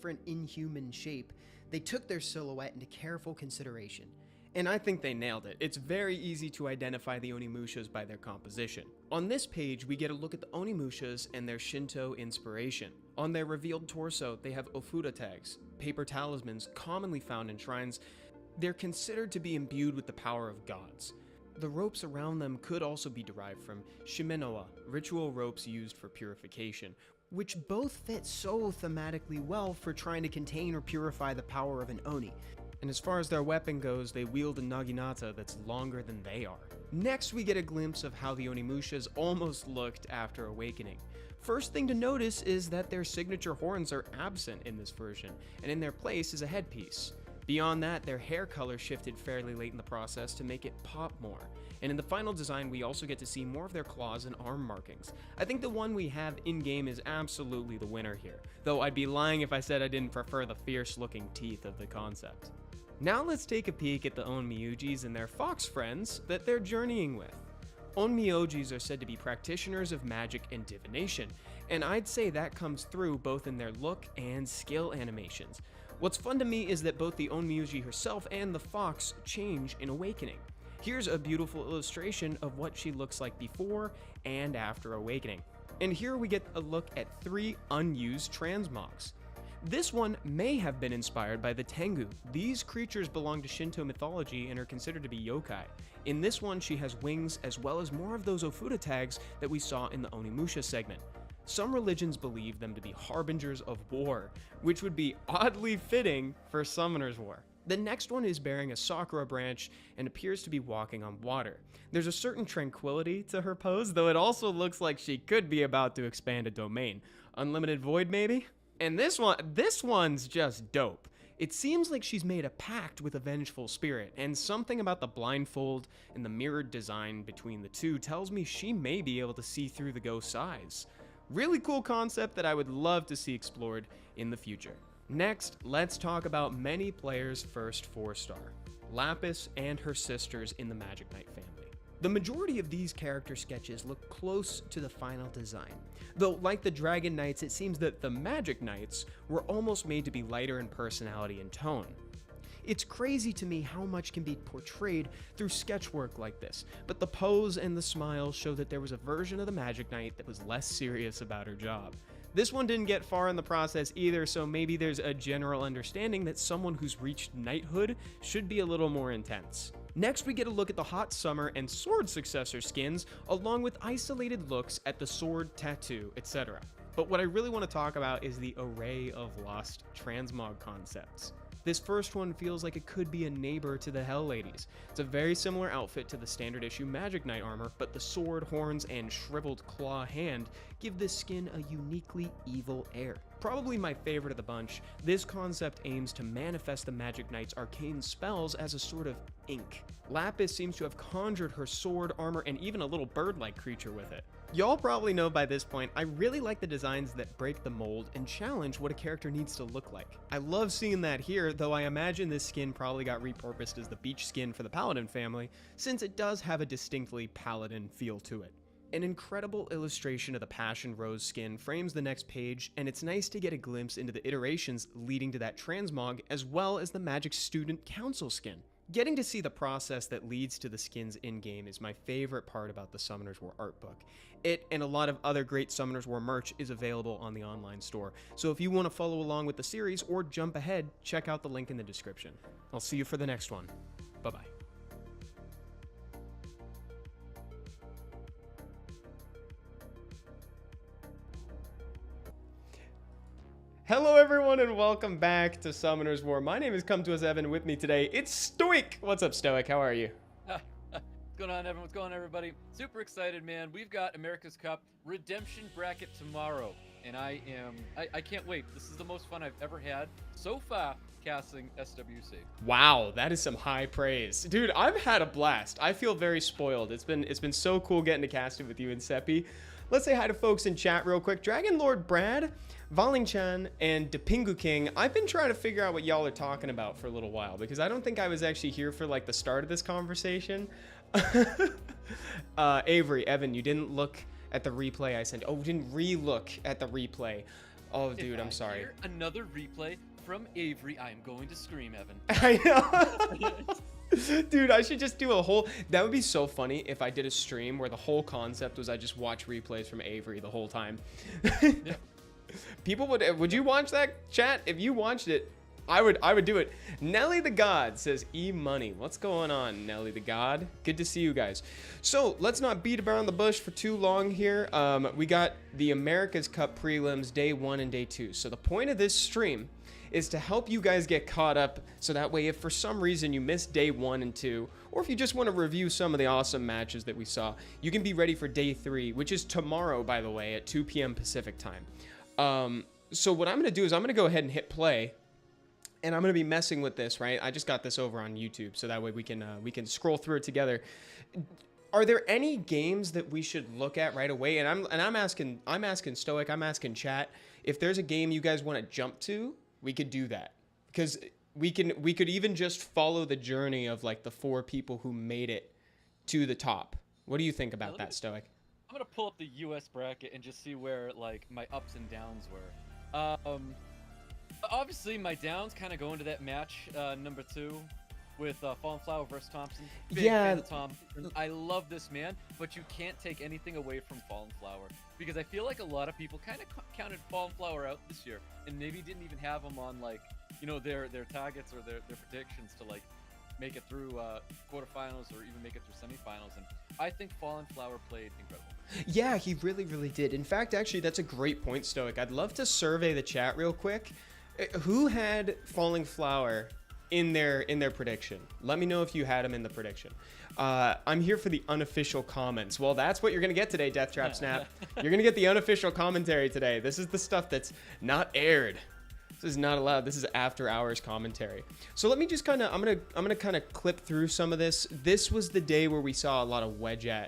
different inhuman shape, they took their silhouette into careful consideration. And I think they nailed it. It's very easy to identify the Onimushas by their composition. On this page, we get a look at the Onimushas and their Shinto inspiration. On their revealed torso, they have Ofuda tags, paper talismans commonly found in shrines. They're considered to be imbued with the power of gods. The ropes around them could also be derived from shimenoa, ritual ropes used for purification, which both fit so thematically well for trying to contain or purify the power of an Oni. And as far as their weapon goes, they wield a naginata that's longer than they are. Next, we get a glimpse of how the Onimushas almost looked after awakening. First thing to notice is that their signature horns are absent in this version, and in their place is a headpiece. Beyond that, their hair color shifted fairly late in the process to make it pop more. And in the final design, we also get to see more of their claws and arm markings. I think the one we have in-game is absolutely the winner here, though I'd be lying if I said I didn't prefer the fierce-looking teeth of the concept. Now let's take a peek at the Onmyojis and their fox friends that they're journeying with. Onmyojis are said to be practitioners of magic and divination, and I'd say that comes through both in their look and skill animations. What's fun to me is that both the Onmyoji herself and the fox change in awakening. Here's a beautiful illustration of what she looks like before and after awakening. And here we get a look at 3 unused transmogs. This one may have been inspired by the Tengu. These creatures belong to Shinto mythology and are considered to be yokai. In this one, she has wings as well as more of those Ofuda tags that we saw in the Onimusha segment. Some religions believe them to be harbingers of war, which would be oddly fitting for Summoner's War. The next one is bearing a sakura branch and appears to be walking on water. There's a certain tranquility to her pose, though it also looks like she could be about to expand a domain. Unlimited Void, maybe? And this one's just dope. It seems like she's made a pact with a vengeful spirit, and something about the blindfold and the mirrored design between the two tells me she may be able to see through the ghost's eyes. Really cool concept that I would love to see explored in the future. Next, let's talk about many players' first 4-star, Lapis and her sisters in the Magic Knight family. The majority of these character sketches look close to the final design, though like the Dragon Knights, it seems that the Magic Knights were almost made to be lighter in personality and tone. It's crazy to me how much can be portrayed through sketchwork like this, but the pose and the smile show that there was a version of the Magic Knight that was less serious about her job. This one didn't get far in the process either, so maybe there's a general understanding that someone who's reached knighthood should be a little more intense. Next, we get a look at the Hot Summer and Sword successor skins, along with isolated looks at the sword, tattoo, etc. But what I really want to talk about is the array of lost transmog concepts. This first one feels like it could be a neighbor to the Hell Ladies. It's a very similar outfit to the standard issue Magic Knight armor, but the sword, horns, and shriveled claw hand give this skin a uniquely evil air. Probably my favorite of the bunch, this concept aims to manifest the Magic Knight's arcane spells as a sort of ink. Lapis seems to have conjured her sword, armor, and even a little bird-like creature with it. Y'all probably know by this point, I really like the designs that break the mold and challenge what a character needs to look like. I love seeing that here, though I imagine this skin probably got repurposed as the beach skin for the Paladin family, since it does have a distinctly Paladin feel to it. An incredible illustration of the Passion Rose skin frames the next page, and it's nice to get a glimpse into the iterations leading to that transmog, as well as the Magic Student Council skin. Getting to see the process that leads to the skins in-game is my favorite part about the Summoner's War art book. It and a lot of other great Summoner's War merch is available on the online store, so if you want to follow along with the series or jump ahead, check out the link in the description. I'll see you for the next one. Bye-bye. Hello everyone and welcome back to Summoner's War. My name is Come To Us Evan. With me today, it's Stoic. What's up, Stoic? How are you? What's going on, Evan? What's going on, everybody? Super excited, man. We've got America's Cup redemption bracket tomorrow, and I can't wait. This is the most fun I've ever had so far casting SWC. Wow, that is some high praise. Dude, I've had a blast. I feel very spoiled. It's been so cool getting to cast it with you and Seppi. Let's say hi to folks in chat real quick. Dragon Lord Brad, Valingchan, and Depingu King. I've been trying to figure out what y'all are talking about for a little while because I don't think I was actually here for like the start of this conversation. Avery, Evan, you didn't look at the replay I sent. Oh, didn't re-look at the replay. Oh, If dude, I'm I sorry. hear another replay from Avery, I am going to scream, Evan. I know. Dude, I should just do a whole... That would be so funny if I did a stream where the whole concept was I just watch replays from Avery the whole time. Yeah. People would you watch that, chat? If you watched it, I would do it. Nelly the God says E-Money. What's going on, Nelly the God? Good to see you guys. So let's not beat around the bush for too long here. We got the Americas Cup Prelims day 1 and day 2. So the point of this stream is to help you guys get caught up, so that way if for some reason you missed day 1 and 2, or if you just want to review some of the awesome matches that we saw, you can be ready for day 3, which is tomorrow, by the way, at 2 p.m. Pacific time. So what I'm going to do is I'm going to go ahead and hit play, and I'm going to be messing with this, right? I just got this over on YouTube, so that way we can scroll through it together. Are there any games that we should look at right away? And I'm asking Stoic, I'm asking chat, if there's a game you guys want to jump to, we could do that, because we could even just follow the journey of like the 4 people who made it to the top. What do you think about that, Stoic? I'm gonna pull up the U.S. bracket and just see where like my ups and downs were. Obviously my downs kind of go into that match number 2 with Fallen Flower versus Thompson. Big fan of Thompson. I love this man, but you can't take anything away from Fallen Flower, because I feel like a lot of people kind of counted Fallen Flower out this year and maybe didn't even have him on like, you know, their targets or their predictions to like make it through quarterfinals or even make it through semifinals. And I think Fallen Flower played incredible. Yeah, he really, really did. In fact, actually, that's a great point, Stoic. I'd love to survey the chat real quick. Who had Falling Flower in their prediction? Let me know if you had him in the prediction. I'm here for the unofficial comments. Well, that's what you're going to get today, Death Trap Snap. You're going to get the unofficial commentary today. This is the stuff that's not aired. This is not allowed. This is after hours commentary. So let me just kind of, I'm gonna kind of clip through some of this. This was the day where we saw a lot of Wedgeat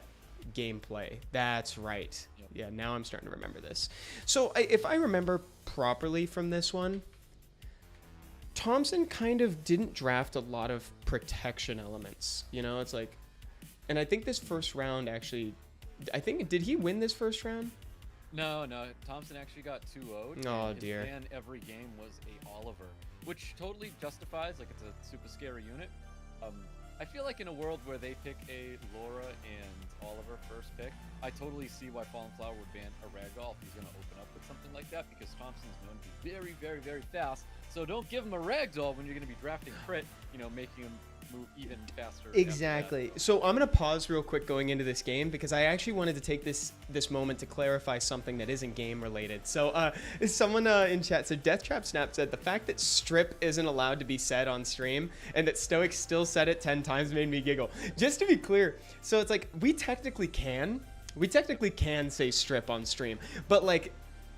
gameplay. That's right. Yep. Yeah, now I'm starting to remember this. So if I remember properly from this one, Thompson kind of didn't draft a lot of protection elements. You know, it's like, and I think this first round actually, did he win this first round? No, Thompson actually got 2-0'd. Oh, his dear. plan every game was a Oliver, which totally justifies, like, it's a super scary unit. I feel like in a world where they pick a Laura and Oliver first pick, I totally see why Fallen Flower would ban a Ragdoll if he's going to open up with something like that, because Thompson's known to be very, very, very fast. So don't give him a Ragdoll when you're going to be drafting crit, you know, making him move even faster. Exactly. So I'm going to pause real quick going into this game, because I actually wanted to take this moment to clarify something that isn't game related. So someone in chat said, Death Trap Snap said, the fact that strip isn't allowed to be said on stream and that Stoic still said it 10 times made me giggle. Just to be clear, so it's like we technically can say strip on stream, but like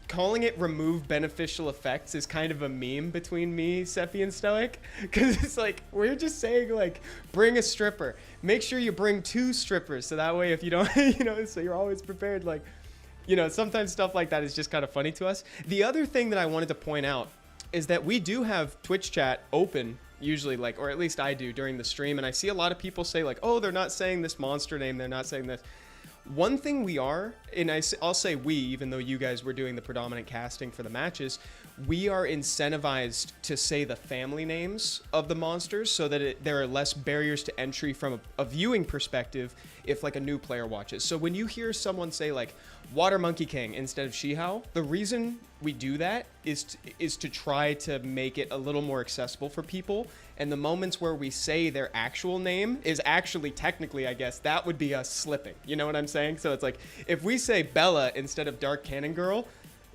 calling it remove beneficial effects is kind of a meme between me, Zepha, and Stoic, because it's like we're just saying like bring a stripper, make sure you bring 2 strippers, so that way if you don't you know, so you're always prepared. Like, you know, sometimes stuff like that is just kind of funny to us. The other thing that I wanted to point out is that we do have Twitch chat open usually, like, or at least I do during the stream, and I see a lot of people say like, oh, they're not saying this monster name, they're not saying this. One thing we are, and I'll say we, even though you guys were doing the predominant casting for the matches, we are incentivized to say the family names of the monsters so that there are less barriers to entry from a viewing perspective if like a new player watches. So when you hear someone say like Water Monkey King instead of Shihao, the reason we do that is to try to make it a little more accessible for people. And the moments where we say their actual name is actually technically, I guess, that would be us slipping. You know what I'm saying? So it's like if we say Bella instead of Dark Cannon Girl,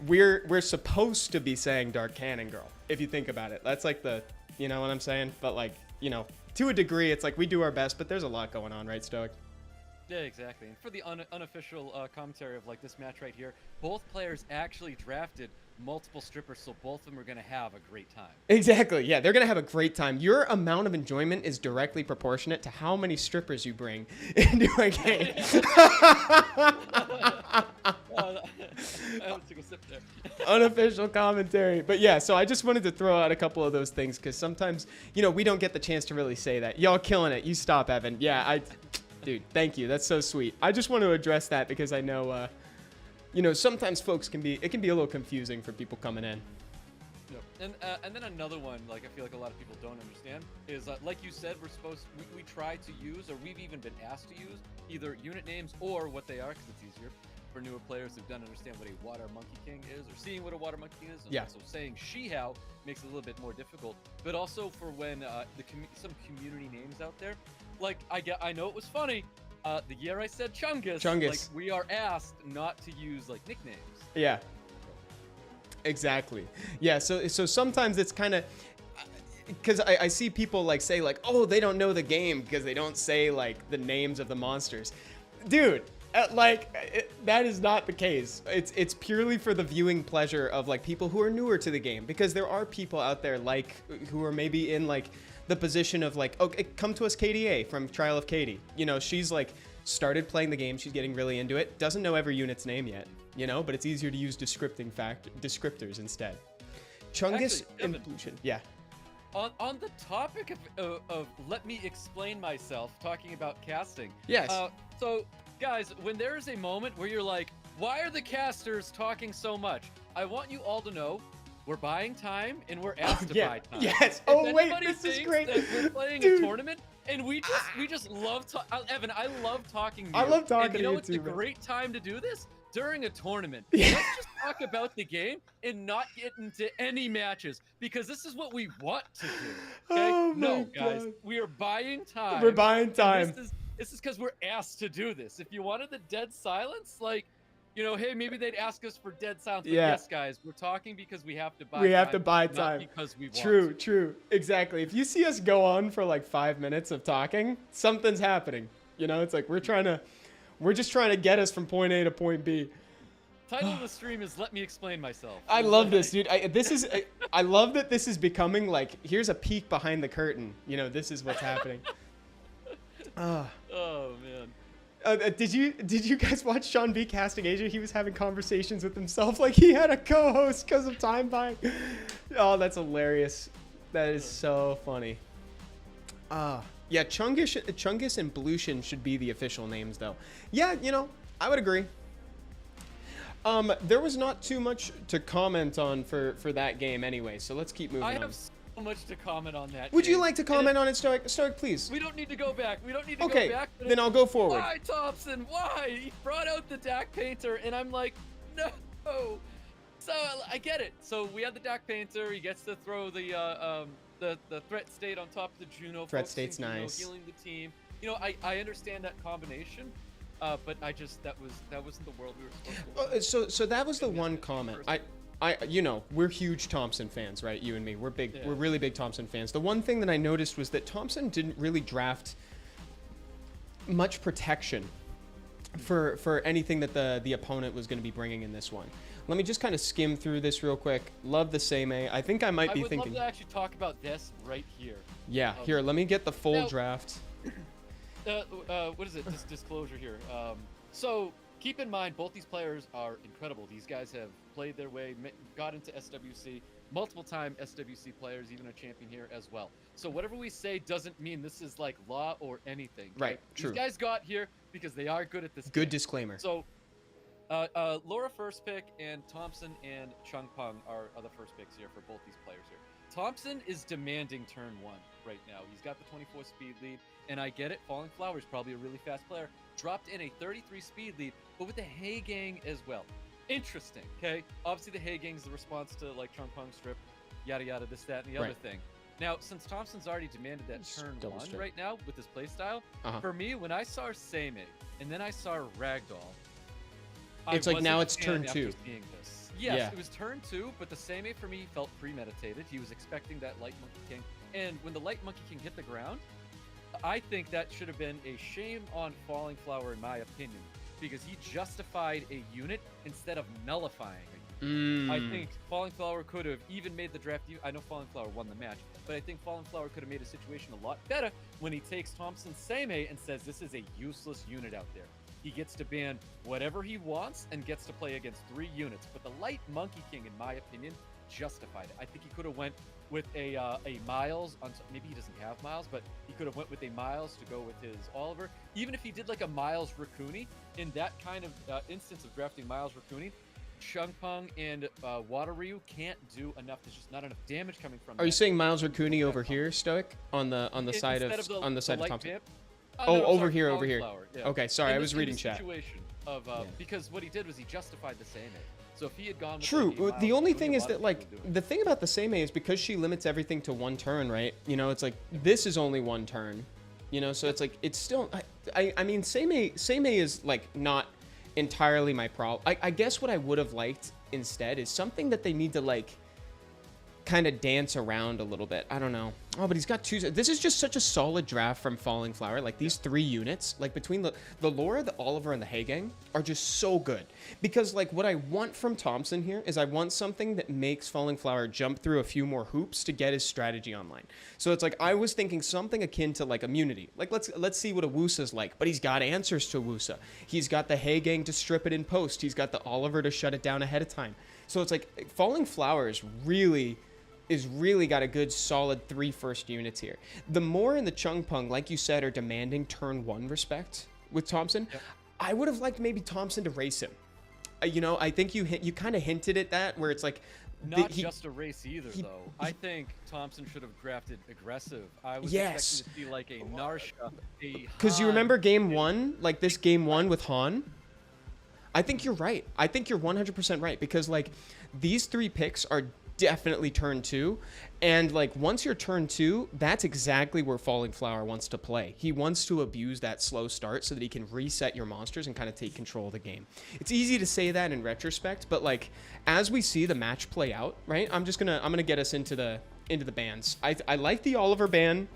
we're supposed to be saying Dark Cannon Girl, if you think about it. That's like the, you know what I'm saying? But like, you know, to a degree, it's like we do our best, but there's a lot going on, right, Stoic? Yeah, exactly. And for the unofficial commentary of like this match right here, both players actually drafted multiple strippers, so both of them are going to have a great time. Exactly. Yeah, they're going to have a great time. Your amount of enjoyment is directly proportionate to how many strippers you bring into a game. I took a sip there. Unofficial commentary. But yeah, so I just wanted to throw out a couple of those things because sometimes, you know, we don't get the chance to really say that. Y'all killing it. You stop, Evan. Yeah, dude, thank you. That's so sweet. I just want to address that because I know sometimes folks it can be a little confusing for people coming in. Yep. And then another one, like I feel like a lot of people don't understand, is like you said, we try to use, or we've even been asked to use, either unit names or what they are, because it's easier for newer players who don't understand what a Water Monkey King is, or seeing what a Water Monkey King is. And also saying Shihao makes it a little bit more difficult. But also for when some community names out there, like I know it was funny. The year I said Chungus, like we are asked not to use like nicknames. Yeah. Exactly. Yeah. So sometimes it's kind of, because I see people like say like, oh, they don't know the game because they don't say like the names of the monsters. Dude, that is not the case. It's purely for the viewing pleasure of like people who are newer to the game, because there are people out there like who are maybe in like the position of like, okay, come to us KDA from Trial of Katie. She's like started playing the game. She's getting really into it. Doesn't know every unit's name yet, but it's easier to use descriptors instead. Chungus and Evolution. Yeah. On the topic of let me explain myself, talking about casting. Yes. So guys, when there is a moment where you're like, why are the casters talking so much? I want you all to know we're buying time and we're asked to buy time. Yes. If wait, this is great. That we're playing a tournament and we just love Evan, I love talking to you. I love talking to you too. It's a great time to do this during a tournament. Yeah. Let's just talk about the game and not get into any matches, because this is what we want to do. Okay? Oh no, my guys, God. we are buying time. We're buying time. This is because we're asked to do this. If you wanted the dead silence, like, hey, maybe they'd ask us for dead silence. But yes, guys, we're talking because we have to buy time. We have to buy time. Not because we want True. Exactly. If you see us go on for like 5 minutes of talking, something's happening. It's like we're just trying to get us from point A to point B. Title of the stream is "Let Me Explain Myself." I love this, dude. I love that this is becoming like, here's a peek behind the curtain. This is what's happening. Oh man. Did you guys watch Sean B casting Asia? He was having conversations with himself like he had a co-host because of time buying. Oh, that's hilarious. That is so funny. Yeah, Chungus and Blushin should be the official names though. Yeah, I would agree. There was not too much to comment on for that game anyway, so let's keep moving on. I have so much to comment on that. Would you like to comment on it, Stoic? Stoic, please. We don't need to go back. Go back. Okay, then I'll go forward. Why, Thompson? Why? He brought out the Dak Painter, and I'm like, no. So I get it. So we have the Dak Painter. He gets to throw the threat state on top of the Juno. Threat state's nice. Healing the team. I understand that combination. But that wasn't the world we were supposed to. So that was the one comment. We're huge Thompson fans, right? You and me, we're really big Thompson fans. The one thing that I noticed was that Thompson didn't really draft much protection for anything that the opponent was going to be bringing in this one. Let me just kind of skim through this real quick. Love the Seimei. I think I might be thinking. I would love to actually talk about this right here. Yeah, here. Let me get the full draft. What is it? This disclosure here. So keep in mind, both these players are incredible. These guys have played their way, got into SWC, multiple time SWC players, even a champion here as well. So whatever we say doesn't mean this is like law or anything. Right. True. These guys got here because they are good at this. Good game. Disclaimer. So Laura first pick and Thompson and Chung Peng are the first picks here for both these players here. Thompson is demanding turn 1 right now. He's got the 24 speed lead, and I get it. Falling Flower is probably a really fast player. Dropped in a 33 speed lead, but with the Hay Gang as well. Interesting, okay? Obviously, the Hay Gang is the response to like Chung Peng strip, yada yada, this, that, and the other thing. Now, since Thompson's already demanded that turn 1 right now with his playstyle, for me, when I saw Seimei and then I saw Ragdoll, it's like now it's turn 2. Yes, it was turn 2, but the Seimei for me felt premeditated. He was expecting that Light Monkey King, and when the Light Monkey King hit the ground, I think that should have been a shame on Falling Flower in my opinion, because he justified a unit instead of nullifying a unit. I think Falling Flower could have even made the draft. I know Falling Flower won the match, but I think Falling Flower could have made a situation a lot better when he takes Thompson's Seimei and says this is a useless unit out there. He gets to ban whatever he wants and gets to play against 3 units. But the Light Monkey King, in my opinion, justified it. I think he could have went with a Miles on, maybe he doesn't have Miles, but he could have went with a Miles to go with his Oliver. Even if he did like a Miles Raccoony, in that kind of instance of drafting Miles Raccoony, Chungpung and Water Ryu can't do enough. There's just not enough damage coming from. Are you saying Miles Raccoony over here, Stoic, on the side of Thompson? Over here. Yeah. Okay, sorry, I was reading chat. Situation of because what he did was he justified the same. So if he had gone with True. The only thing is that, like, the thing about the Seimei is because she limits everything to one turn, right? You know, it's like this is only one turn. You know, so it's like it's still. I mean, Seimei is like not entirely my problem. I guess what I would have liked instead is something that they need to like kind of dance around a little bit. I don't know. Oh, but he's got two. This is just such a solid draft from Falling Flower. Like these 3 units, like between the Laura, the Oliver, and the Hagang are just so good. Because like what I want from Thompson here is I want something that makes Falling Flower jump through a few more hoops to get his strategy online. So it's like I was thinking something akin to like immunity. Like let's see what a Wusa's like. But he's got answers to Wusa. He's got the Hagang to strip it in post. He's got the Oliver to shut it down ahead of time. So it's like Falling Flower is really got a good solid 3 first units here. The Moore and the Chungpung, like you said, are demanding turn 1 respect with Thompson. Yep. I would have liked maybe Thompson to race him. You know, I think you kind of hinted at that where it's like not just a race either though. I think Thompson should have drafted aggressive. I was expecting to see like a Narsha, because you remember game 1, like this game 1 with Han. I think you're right. I think you're 100% right because like these 3 picks are definitely turn 2, and like once you're turn 2, that's exactly where Falling Flower wants to play. He wants to abuse that slow start so that he can reset your monsters and kind of take control of the game. It's easy to say that in retrospect, but like as we see the match play out, right? I'm gonna get us into the bans. I like the Oliver ban.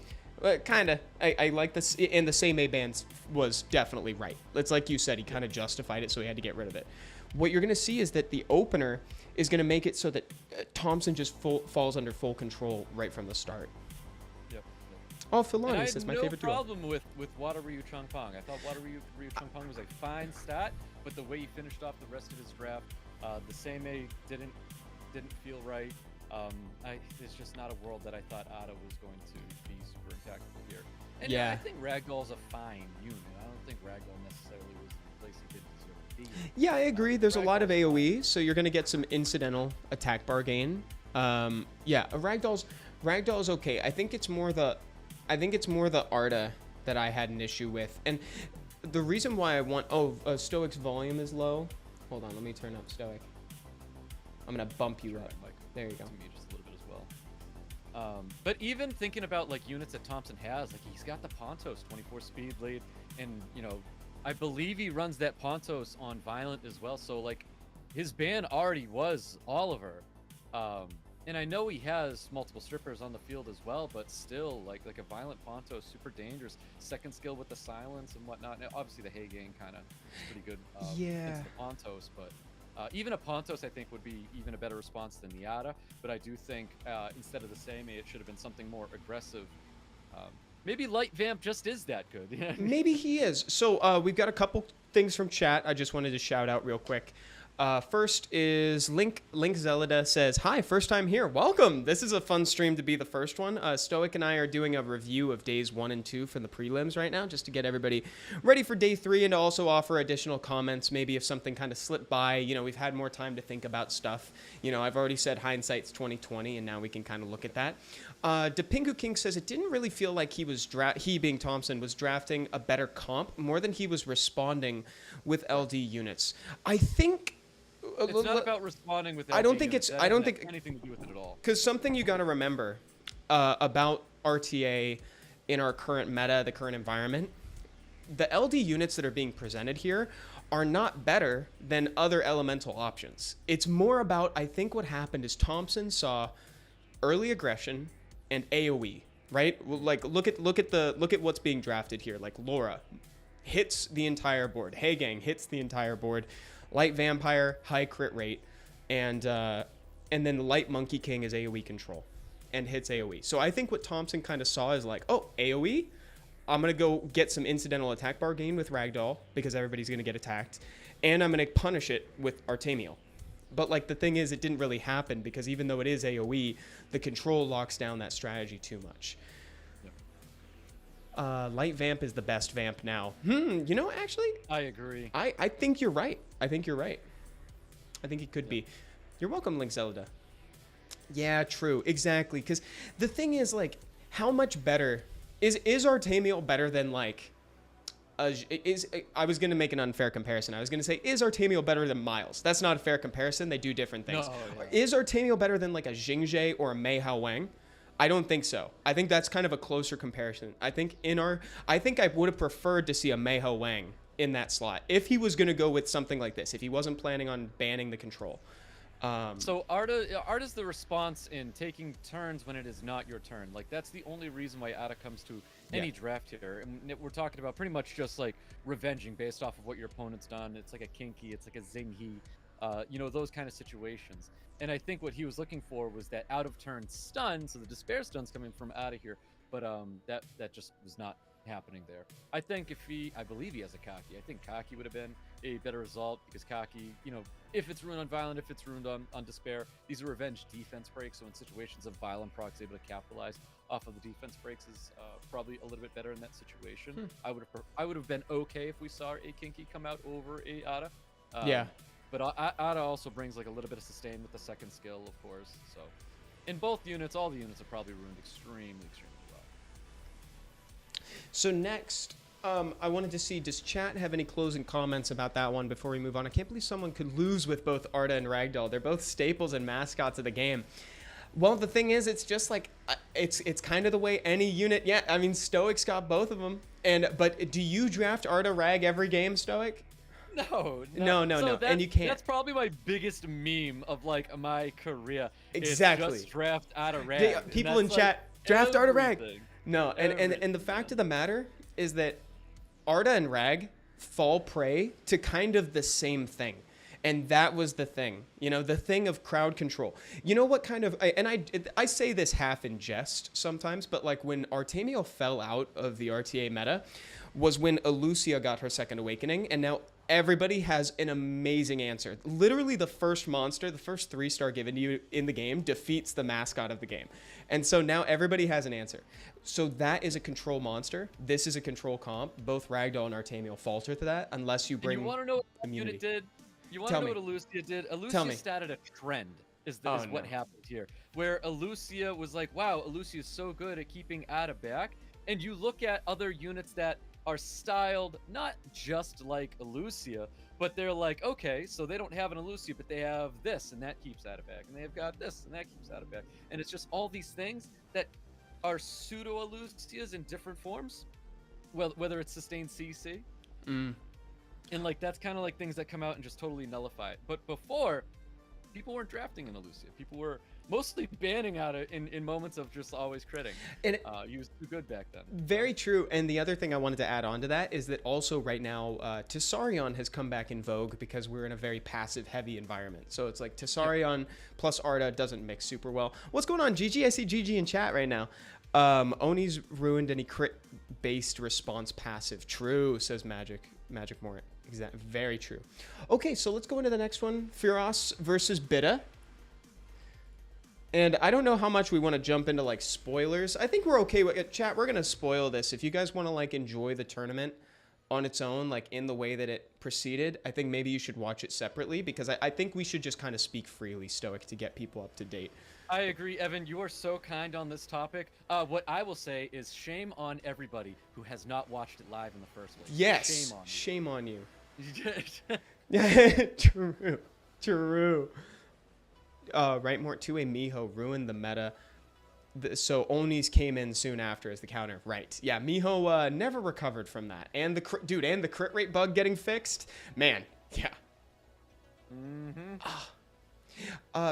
Kind of. I like this, and the Seimei ban was definitely right. It's like you said, he kind of justified it, so he had to get rid of it. What you're going to see is that the opener is going to make it so that Thompson just falls under full control right from the start. Yep. Oh, Filani says my favorite duo. I had no problem with Water Ryu Chungpung. I thought Water Ryu Chungpung was a fine stat, but the way he finished off the rest of his draft, the Seimei didn't feel right. It's just not a world that I thought Ada was going to be super impactful here. And yeah, I think Ragdoll's a fine unit. I don't think Ragdoll necessarily was the place he didn't deserve to be. Yeah, I agree. There's a lot of AoE, so you're going to get some incidental attack bar gain. Yeah, Ragdoll's okay. I think it's more the Arda that I had an issue with. And the reason why I want Stoic's volume is low. Hold on, let me turn up Stoic. I'm going to bump you up. There you go. To me just a little bit as well. But even thinking about like units that Thompson has, like he's got the Pontos 24 speed lead, and you know, I believe he runs that Pontos on Violent as well. So like his ban already was Oliver. And I know he has multiple strippers on the field as well, but still like a Violent Pontos, super dangerous. Second skill with the silence and whatnot. Now, obviously the Hagang kind of is pretty good against the Pontos, but even a Pontos, I think, would be even a better response than the Ada, but I do think instead of the Seimei, it should have been something more aggressive. Maybe Light Vamp just is that good. Maybe he is. So we've got a couple things from chat I just wanted to shout out real quick. First is Link Zelida says, "Hi, first time here. Welcome. This is a fun stream to be the first one. Stoic and I are doing a review of days 1 and 2 from the prelims right now, just to get everybody ready for day 3 and to also offer additional comments. Maybe if something kind of slipped by, you know, we've had more time to think about stuff. You know, I've already said hindsight's 20/20, and now we can kind of look at that. Depingu King says it didn't really feel like he being Thompson was drafting a better comp more than he was responding with LD units. I think." It's not about responding with. I don't think anything to do with it at all. Because something you got to remember about RTA in our current meta, the current environment, the LD units that are being presented here are not better than other elemental options. It's more about, I think what happened is Thompson saw early aggression and AoE, right? Like look at what's being drafted here. Like Laura hits the entire board. Hagang hits the entire board. Light Vampire, high crit rate, and then Light Monkey King is AoE control and hits AoE. So I think what Thompson kind of saw is like, oh, AoE, I'm going to go get some incidental attack bar gain with Ragdoll because everybody's going to get attacked, and I'm going to punish it with Artemiel. But like the thing is, it didn't really happen because even though it is AoE, the control locks down that strategy too much. Light Vamp is the best Vamp now. You know, actually, I agree. I think you're right. I think you're right. I think it could be. You're welcome, Link Zelda. Yeah, true. Exactly. Because the thing is, like, how much better is Artemiel better than like I was going to make an unfair comparison. I was going to say, is Artemiel better than Miles? That's not a fair comparison. They do different things. No, yeah. Is Artemiel better than like a Jingzhe or a Mei Hao Wang? I don't think so. I think that's kind of a closer comparison. I think I would have preferred to see a Mei Hao Wang in that slot if he was going to go with something like this, if he wasn't planning on banning the control. So Arta's the response in taking turns when it is not your turn. Like, that's the only reason why Arta comes to any draft here. And we're talking about pretty much just like revenging based off of what your opponent's done. It's like a Kinky, it's like a Zinghe, you know, those kind of situations. And I think what he was looking for was that out of turn stun, so the despair stun's coming from out of here, but that just was not happening there. I think I believe he has a Kaki. I think Kaki would have been a better result because Kaki, you know, if it's ruined on Violent, if it's ruined on Despair, these are revenge defense breaks, so in situations of Violent, Proc's able to capitalize off of the defense breaks is probably a little bit better in that situation. I would have been okay if we saw a Kinky come out over a Ada. But Ada also brings like a little bit of sustain with the second skill, of course. So in both units, all the units are probably ruined extremely well. So next, I wanted to see, does chat have any closing comments about that one before we move on? I can't believe someone could lose with both Arta and Ragdoll. They're both staples and mascots of the game. Well, the thing is, it's just like, it's kind of the way any unit, yeah, I mean, Stoic's got both of them. But do you draft Arta Rag every game, Stoic? No. And you can't. That's probably my biggest meme of like my career. Exactly. Just draft Arta Rag. People in chat, draft Arta Rag. No, and the fact of the matter is that Arta and Rag fall prey to kind of the same thing. And that was the thing, you know, the thing of crowd control. You know what kind of, I say this half in jest sometimes, but like when Artemiel fell out of the RTA meta was when Elucia got her second awakening, and now everybody has an amazing answer. Literally the first monster, the first 3-star given to you in the game defeats the mascot of the game. And so now everybody has an answer. So that is a control monster. This is a control comp. Both Ragdoll and Artemiel falter to that unless you bring immunity. You want to know what that unit did? You want to know what Elucia did? Elucia started a trend is what happened here. Where Elucia was like, wow, Elucia is so good at keeping Ada back. And you look at other units that are styled not just like Elucia, but they're like, okay, so they don't have an Elucia, but they have this, and that keeps Ada back. And they've got this, and that keeps Ada back. And it's just all these things that are pseudo-Elucias in different forms. Well, whether it's sustained CC. And like that's kind of like things that come out and just totally nullify it. But before, people weren't drafting an Elucia. People were mostly banning out in moments of just always critting. And he was too good back then. Very true. And the other thing I wanted to add on to that is that also right now, Tessarion has come back in vogue because we're in a very passive heavy environment. So it's like Tessarion plus Arta doesn't mix super well. What's going on, GG? I see GG in chat right now. Oni's ruined any crit-based response passive. True, says Magic Mort. Exactly. Very true. Okay, so let's go into the next one. Firas versus Bida. And I don't know how much we want to jump into like spoilers. I think we're okay with chat. We're going to spoil this. If you guys want to like enjoy the tournament on its own, like in the way that it proceeded, I think maybe you should watch it separately because I think we should just kind of speak freely, Stoic, to get people up to date. I agree, Evan. You are so kind on this topic. What I will say is shame on everybody who has not watched it live in the first place. Yes. Shame on you. True. Right, Mort 2A Miho ruined the meta. So Onis came in soon after as the counter. Right. Yeah, Miho never recovered from that. And the crit rate bug getting fixed. Man, yeah.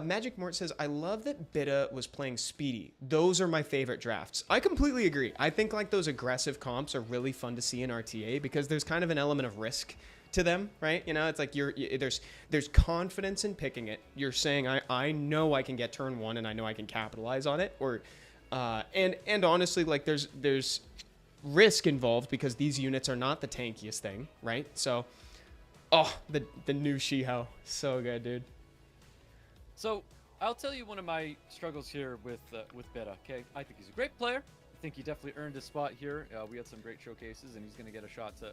Magic Mort says, I love that Bida was playing Speedy. Those are my favorite drafts. I completely agree. I think like those aggressive comps are really fun to see in RTA because there's kind of an element of risk to them, right? You know, it's like there's confidence in picking it. You're saying I know I can get turn one and I know I can capitalize on it, or and honestly, like there's risk involved because these units are not the tankiest thing, right? So, the new Shiho, so good, dude. So I'll tell you one of my struggles here with Beta. Okay, I think he's a great player. I think he definitely earned his spot here. We had some great showcases, and he's going to get a shot to,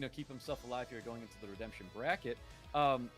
keep himself alive here going into the redemption bracket.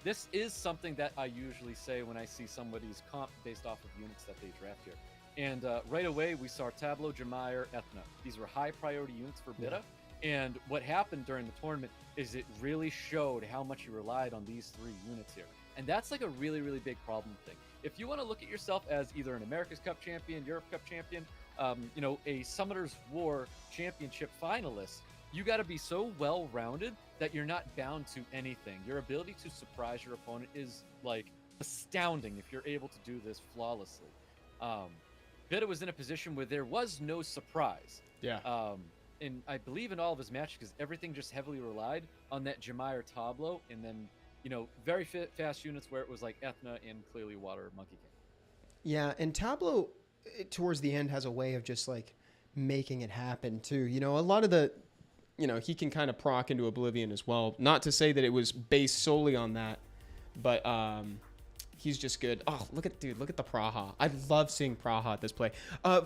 This is something that I usually say when I see somebody's comp based off of units that they draft here. And right away, we saw Tableau, Jameir, Ethna. These were high priority units for Beta. And what happened during the tournament is it really showed how much he relied on these 3 units here. And that's like a really, really big problem thing. If you want to look at yourself as either an America's Cup champion, Europe Cup champion, a Summoner's War championship finalist, you got to be so well-rounded that you're not bound to anything. Your ability to surprise your opponent is like astounding if you're able to do this flawlessly. Beta was in a position where there was no surprise. Yeah. And I believe in all of his matches because everything just heavily relied on that Jameir Tableau, and then very fast units where it was like Ethna and clearly Water Monkey King. Yeah, and Tableau towards the end has a way of just like making it happen too. A lot of the, he can kind of proc into oblivion as well. Not to say that it was based solely on that, but he's just good. Oh, look at the Praha. I love seeing Praha at this play.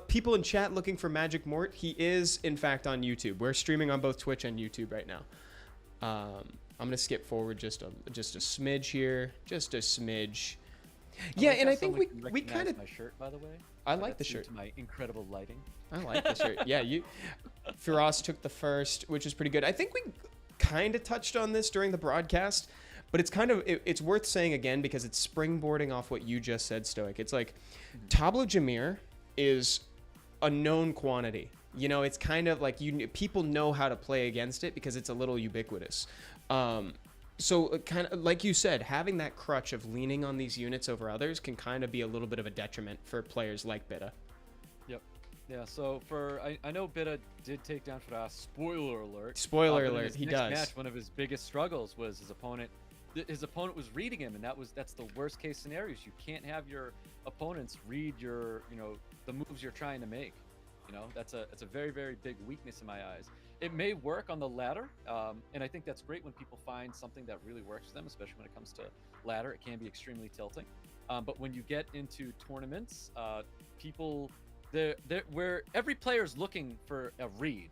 People in chat looking for Magic Mort. He is in fact on YouTube. We're streaming on both Twitch and YouTube right now. I'm gonna skip forward just a smidge here, just a smidge. Yeah, and I think we kind of my shirt, by the way. I like the shirt. To my incredible lighting. I like the shirt. Yeah, Firas took the first, which is pretty good. I think we kind of touched on this during the broadcast, but it's kind of it's worth saying again because it's springboarding off what you just said, Stoic. It's like Tableau Jameir is a known quantity. It's kind of like people know how to play against it because it's a little ubiquitous. So kind of like you said, having that crutch of leaning on these units over others can kind of be a little bit of a detriment for players like Beta. Yep. Yeah, so I know Beta did take down Firas. Spoiler alert. Spoiler alert, he does. Match, one of his biggest struggles was his opponent. His opponent was reading him, and that's the worst case scenarios. You can't have your opponents read your the moves you're trying to make. That's a very, very big weakness in my eyes. It may work on the ladder, and I think that's great when people find something that really works for them, especially when it comes to ladder. It can be extremely tilting. But when you get into tournaments, people, where every player is looking for a read,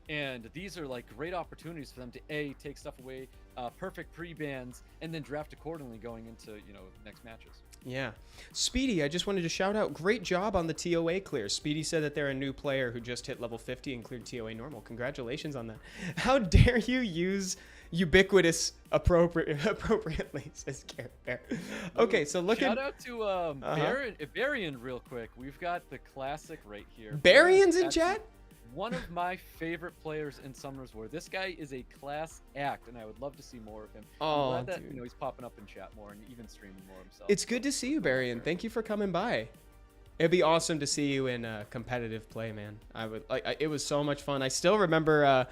and these are like great opportunities for them to take stuff away, perfect pre-bans, and then draft accordingly going into next matches. Yeah. Speedy, I just wanted to shout out, great job on the TOA clear. Speedy said that they're a new player who just hit level 50 and cleared TOA normal. Congratulations on that. How dare you use ubiquitous appropriately, says Care Bear. Okay, so look Shout out to Barian real quick. We've got the classic right here. Barian's in chat? One of my favorite players in Summoner's War. This guy is a class act, and I would love to see more of him. Oh, I'm glad that dude. He's popping up in chat more and even streaming more himself. It's good to see you, Barian. Thank you for coming by. It'd be awesome to see you in competitive play, man. It was so much fun. I still remember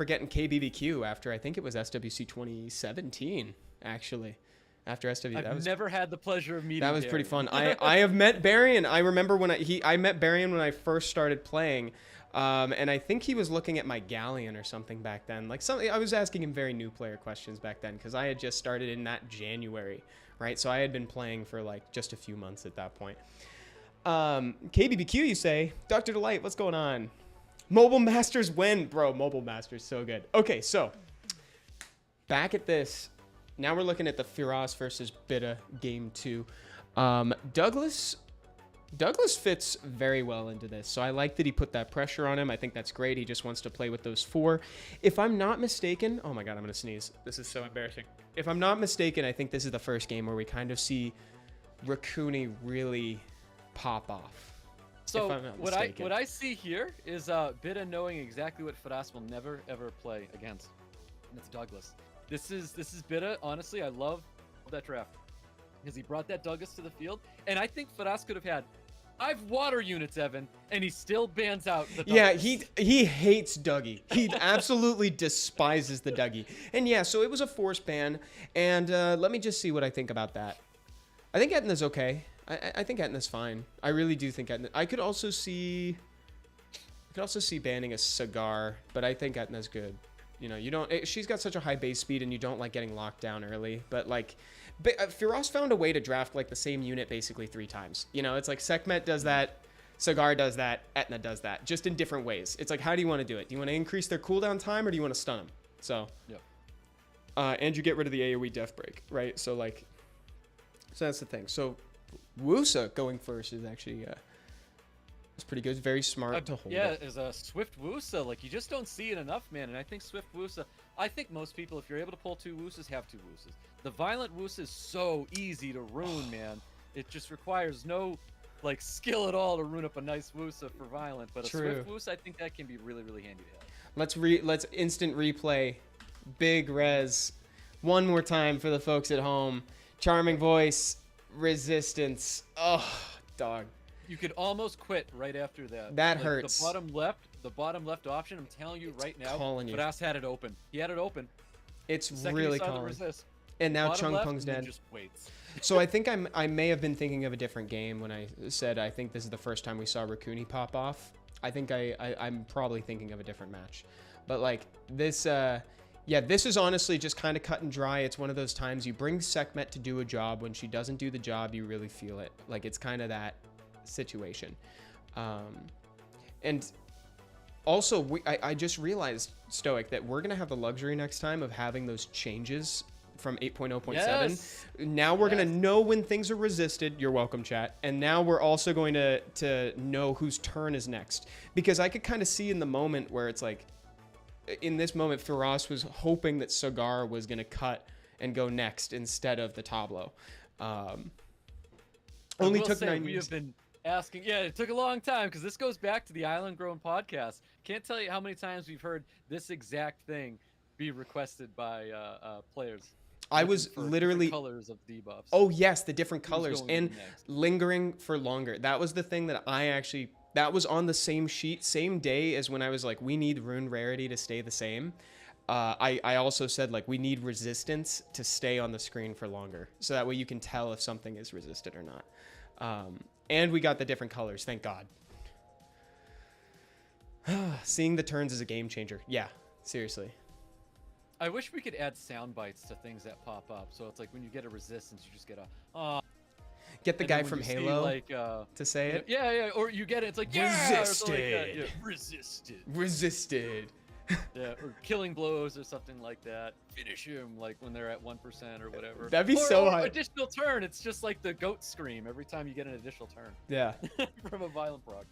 getting KBBQ after I think it was SWC 2017, actually. After SW, I've never had the pleasure of meeting. That was Barian. pretty fun. I have met Barian. I remember when I met Barian when I first started playing, and I think he was looking at my Galleon or something back then. I was asking him very new player questions back then because I had just started in that January, right? So I had been playing for just a few months at that point. KBBQ, you say? Dr. Delight, what's going on? Mobile Masters win, bro. Mobile Masters, so good. Okay, so back at this. Now we're looking at the Firas versus Beta game 2. Douglas fits very well into this, so I like that he put that pressure on him. I think that's great. He just wants to play with those 4. If I'm not mistaken, oh my god, I'm gonna sneeze. This is so embarrassing. If I'm not mistaken, I think this is the first game where we kind of see Rakuni really pop off. So what I see here is Beta knowing exactly what Firas will never ever play against, and it's Douglas. This is Beta. Honestly, I love that draft because he brought that Douglas to the field, and I think Firas could have had 5 water units, Evan, and he still bans out the Douglas. Yeah, he hates Dougie. He absolutely despises the Dougie. And yeah, so it was a forced ban, and let me just see what I think about that. I think Etna's okay. I think Etna's fine. I really do think Etna. I could also see banning a Cigar, but I think Etna's good. You don't. She's got such a high base speed, and you don't like getting locked down early. But Firas found a way to draft like the same unit basically 3 times. You know, it's like Sekhmet does that, Sagar does that, Etna does that, just in different ways. It's like, how do you want to do it? Do you want to increase their cooldown time or do you want to stun them? So, Yep. And you get rid of the AoE death break, right? So like, so that's the thing. So Wusa going first is actually it's pretty good. It's very smart to hold. Yeah, it. as a Swift Wusa, like you just don't see it enough, man. And I think Swift Wusa, I think most people, if you're able to pull 2 Wusas, have 2 Wusas. The Violent Wusa is so easy to rune, man. It just requires no like skill at all to rune up a nice Wusa for Violent. But a Swift Wusa, I think that can be really, really handy to have. Let's instant replay, big res, one more time for the folks at home. Charming voice, resistance. Oh, dog. You could almost quit right after that. That like, hurts. The bottom left option. I'm telling you right now. Calling you. Firas had it open. He had it open. It's The second really he saw the calling. resist, And now bottom Chung left, Pung's and then dead. just waits. So I think I may have been thinking of a different game when I said I think this is the first time we saw Rakuni pop off. I think I'm probably thinking of a different match. But like this, yeah, this is honestly just kind of cut and dry. It's one of those times you bring Sekhmet to do a job. When she doesn't do the job, you really feel it. Like it's kind of that situation. And also, I just realized, Stoic, that we're going to have the luxury next time of having those changes from 8.0.7. Yes. Now we're going to know when things are resisted. You're welcome, chat. And now we're also going to know whose turn is next. Because I could kind of see in the moment where it's like, in this moment, Firas was hoping that Sagar was going to cut and go next instead of the Tableau. Only took 9 We years. have been asking. Yeah, it took a long time because this goes back to the Island Grown podcast. Can't tell you how many times we've heard this exact thing be requested by players. I looking was for literally different colors of debuffs. Oh yes, the different Who's colors going and next? lingering for longer. That was the thing that that was on the same sheet, same day as when I was like, we need rune rarity to stay the same. I also said like we need resistance to stay on the screen for longer, so that way you can tell if something is resisted or not. And we got the different colors, thank God. Seeing the turns is a game changer. Yeah, seriously. I wish we could add sound bites to things that pop up. So it's like when you get a resistance, you just get a Get the and guy then when from you see, Halo like, to say it. yeah, or you get it. It's like yeah, or something like that. Resisted. Yeah, resisted. Resisted. Yeah, or killing blows or something like that. Finish him like when they're at 1% or whatever. That'd be or, so or high. Additional turn. It's just like the goat scream every time you get an additional turn Yeah. from a violent proc.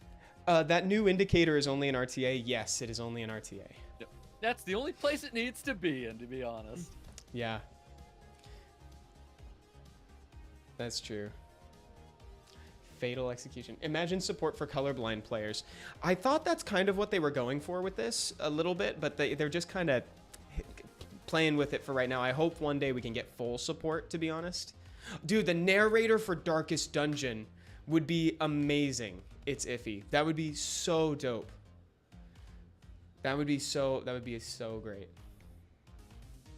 That new indicator is only in RTA. Yes, it is only in RTA. Yep. That's the only place it needs to be, and to be honest. Yeah. That's true. Fatal execution. Imagine support for colorblind players. I thought that's kind of what they were going for with this a little bit, but they're just kind of playing with it for right now. I hope one day we can get full support, to be honest. Dude, the narrator for Darkest Dungeon would be amazing. It's iffy. That would be so dope. That would be so great.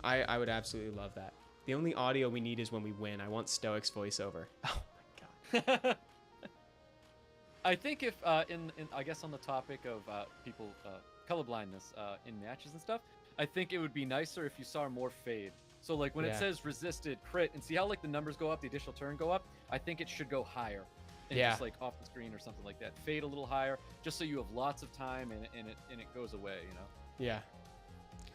I would absolutely love that. The only audio we need is when we win. I want Stoic's voiceover. Oh my god. I think if I guess on the topic of people colorblindness in matches and stuff, I think it would be nicer if you saw more fade. So like when it says resisted crit and see how like the numbers go up, the additional turn go up, I think it should go higher. And just like off the screen or something like that. Fade a little higher just so you have lots of time and it goes away, you know. Yeah.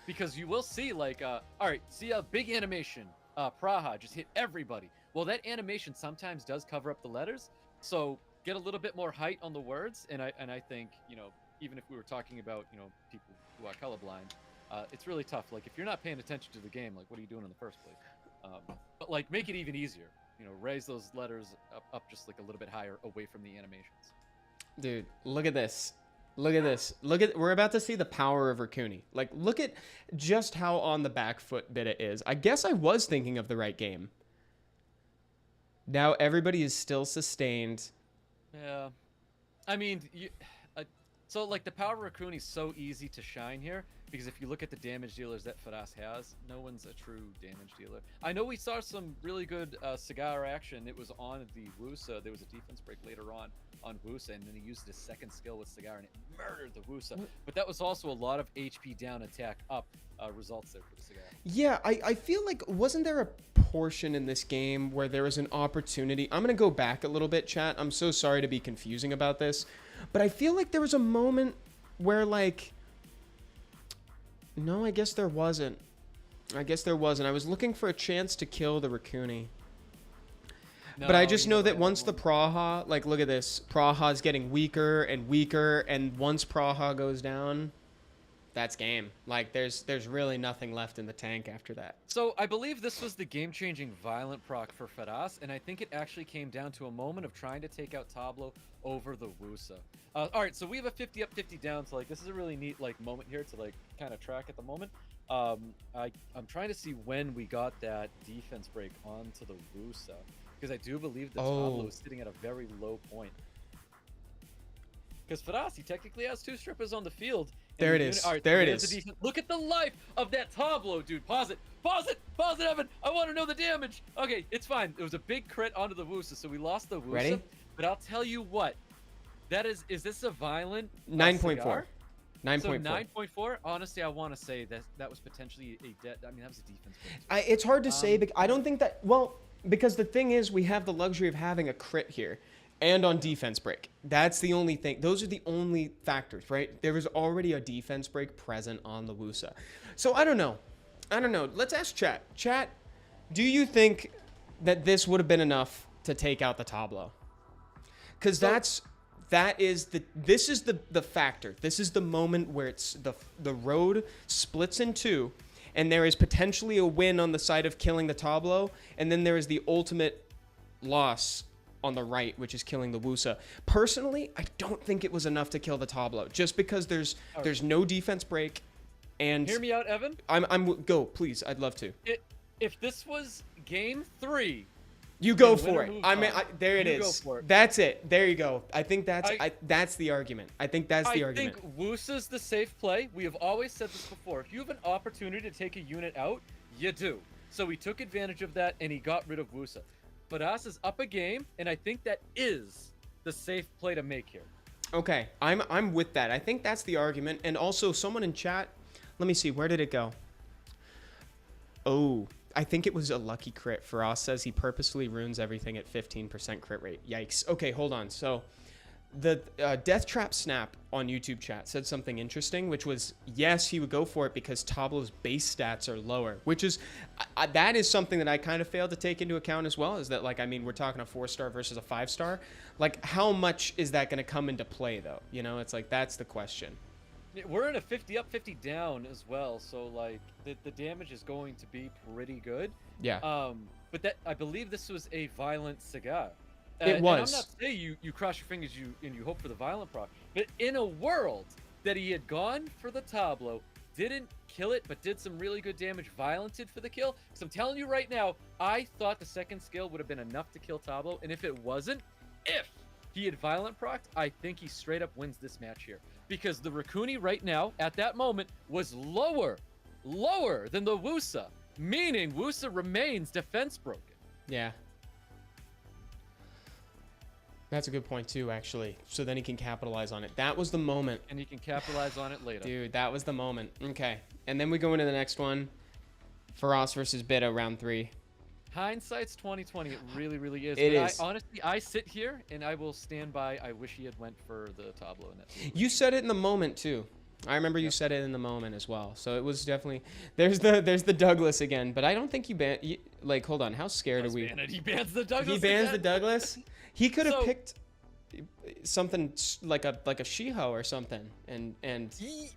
Because you will see like all right, see a big animation, Praha just hit everybody. Well, that animation sometimes does cover up the letters. So get a little bit more height on the words, and I think, you know, even if we were talking about, you know, people who are colorblind, it's really tough. Like if you're not paying attention to the game, like what are you doing in the first place? But like make it even easier. You know, raise those letters up just like a little bit higher away from the animations. Dude, look at this. Look at this. We're about to see the power of Rakuni. Like, look at just how on the back foot bit it is. I guess I was thinking of the right game. Now everybody is still sustained. Yeah. I mean, so like the power of Rakuni is so easy to shine here because if you look at the damage dealers that Firas has, no one's a true damage dealer. I know we saw some really good Cigar action. It was on the Wusa. There was a defense break later on. on Wusa, and then he used his second skill with Cigar, and it murdered the Wusa. But that was also a lot of HP down, attack up results there for the Cigar. Yeah, I feel like, wasn't there a portion in this game where there was an opportunity? I'm going to go back a little bit, chat. I'm so sorry to be confusing about this. But I feel like there was a moment where, like... No, I guess there wasn't. I was looking for a chance to kill the Raccoony. No, but I just know that right, once the Praha, like, look at this. Praha's getting weaker and weaker, and once Praha goes down, that's game. Like, there's really nothing left in the tank after that. So I believe this was the game-changing violent proc for Firas, and I think it actually came down to a moment of trying to take out Tablo over the Wusa. All right, so we have a 50 up, 50 down. So like this is a really neat like moment here to like kind of track at the moment. I'm trying to see when we got that defense break onto the Wusa, because I do believe the Tablo is sitting at a very low point. Because Firas, he technically has 2 strippers on the field. There it is. Right, there it is. The Look at the life of that Tablo, dude. Pause it. Pause it. Pause it, Evan. I want to know the damage. Okay, it's fine. It was a big crit onto the Wusa, so we lost the Wusa. Ready? But I'll tell you what. That is this a violent 9.4. 9.4. So 9.4. Honestly, I want to say that was potentially a dead. I mean, that was a defense break. It's hard to say. I don't think that. Well, because the thing is, we have the luxury of having a crit here, and on defense break. That's the only thing. Those are the only factors, right? There was already a defense break present on the Wusa. So I don't know. Let's ask chat. Chat, do you think that this would have been enough to take out the Tablo? Because this is the factor. This is the moment where it's the road splits in two, and there is potentially a win on the side of killing the Tablo, and then there is the ultimate loss on the right, which is killing the Wusa. Personally, I don't think it was enough to kill the Tablo, just because there's no defense break, and hear me out, Evan. Go, please. I'd love to. If this was game 3. You go for it. There it is. Go for it. That's it. There you go. I think that's the argument. I think that's the argument. I think Wusa's the safe play. We have always said this before. If you have an opportunity to take a unit out, you do. So he took advantage of that, and he got rid of Wusa. But Us is up a game, and I think that is the safe play to make here. Okay, I'm with that. I think that's the argument. And also, someone in chat, let me see, where did it go? Oh, I think it was a lucky crit. Firas says he purposefully ruins everything at 15% crit rate. Yikes. Okay, hold on. So the Death Trap Snap on YouTube chat said something interesting, which was, yes, he would go for it because Tablo's base stats are lower, which is, that is something that I kind of failed to take into account as well, is that, like, I mean, we're talking a 4-star versus a 5-star. Like, how much is that going to come into play, though? You know, it's like, that's the question. We're in a 50 up, 50 down as well, so like the damage is going to be pretty good. Yeah. But that I believe this was a violent Cigar. It was. And I'm not saying you cross your fingers and you hope for the violent proc, but in a world that he had gone for the Tablo, didn't kill it, but did some really good damage, violented for the kill. Because I'm telling you right now, I thought the second skill would have been enough to kill Tablo, and if it wasn't, if he had violent proc, I think he straight up wins this match here. Because the Raccoony right now, at that moment, was lower than the Wusa, meaning Wusa remains defense broken. Yeah. That's a good point, too, actually. So then he can capitalize on it. That was the moment. And he can capitalize on it later. Dude, that was the moment. Okay. And then we go into the next one. Firas versus Beta, round 3. Hindsight's 2020. It really, really is. It but is. Honestly, I sit here and I will stand by. I wish he had went for the Tablo in that. You said it in the moment too. I remember you said it in the moment as well. So it was definitely there's the Douglas again, but I don't think like hold on. How scared are we? He bans the Douglas. He bans again. the Douglas. He could have picked something like a Shiho or something and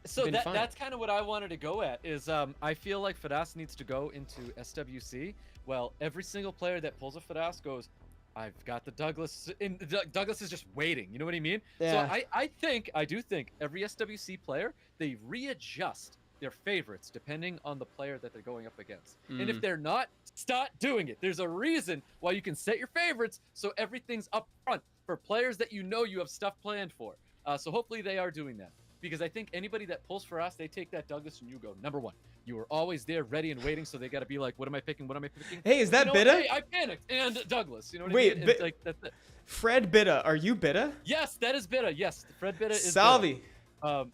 so that's kind of what I wanted to go at is I feel like Firas needs to go into SWC. Well, every single player that pulls a Firas goes, I've got the Douglas, and Douglas is just waiting. You know what I mean? Yeah. So I do think every SWC player, they readjust their favorites depending on the player that they're going up against. And if they're not, start doing it. There's a reason why you can set your favorites so everything's up front for players that you know you have stuff planned for. So hopefully they are doing that. because I think anybody that pulls Firas, they take that Douglas and you go, number one, you were always there, ready and waiting, so they got to be like, what am I picking? What am I picking? Hey, is that you know, Bitta? Hey, I panicked. And Douglas, you know what Wait, I mean? And, like, that's it. Fred Bitta, are you Bitta? Yes, that is Bitta. Yes, Fred Bitta is Salvi. Bitta.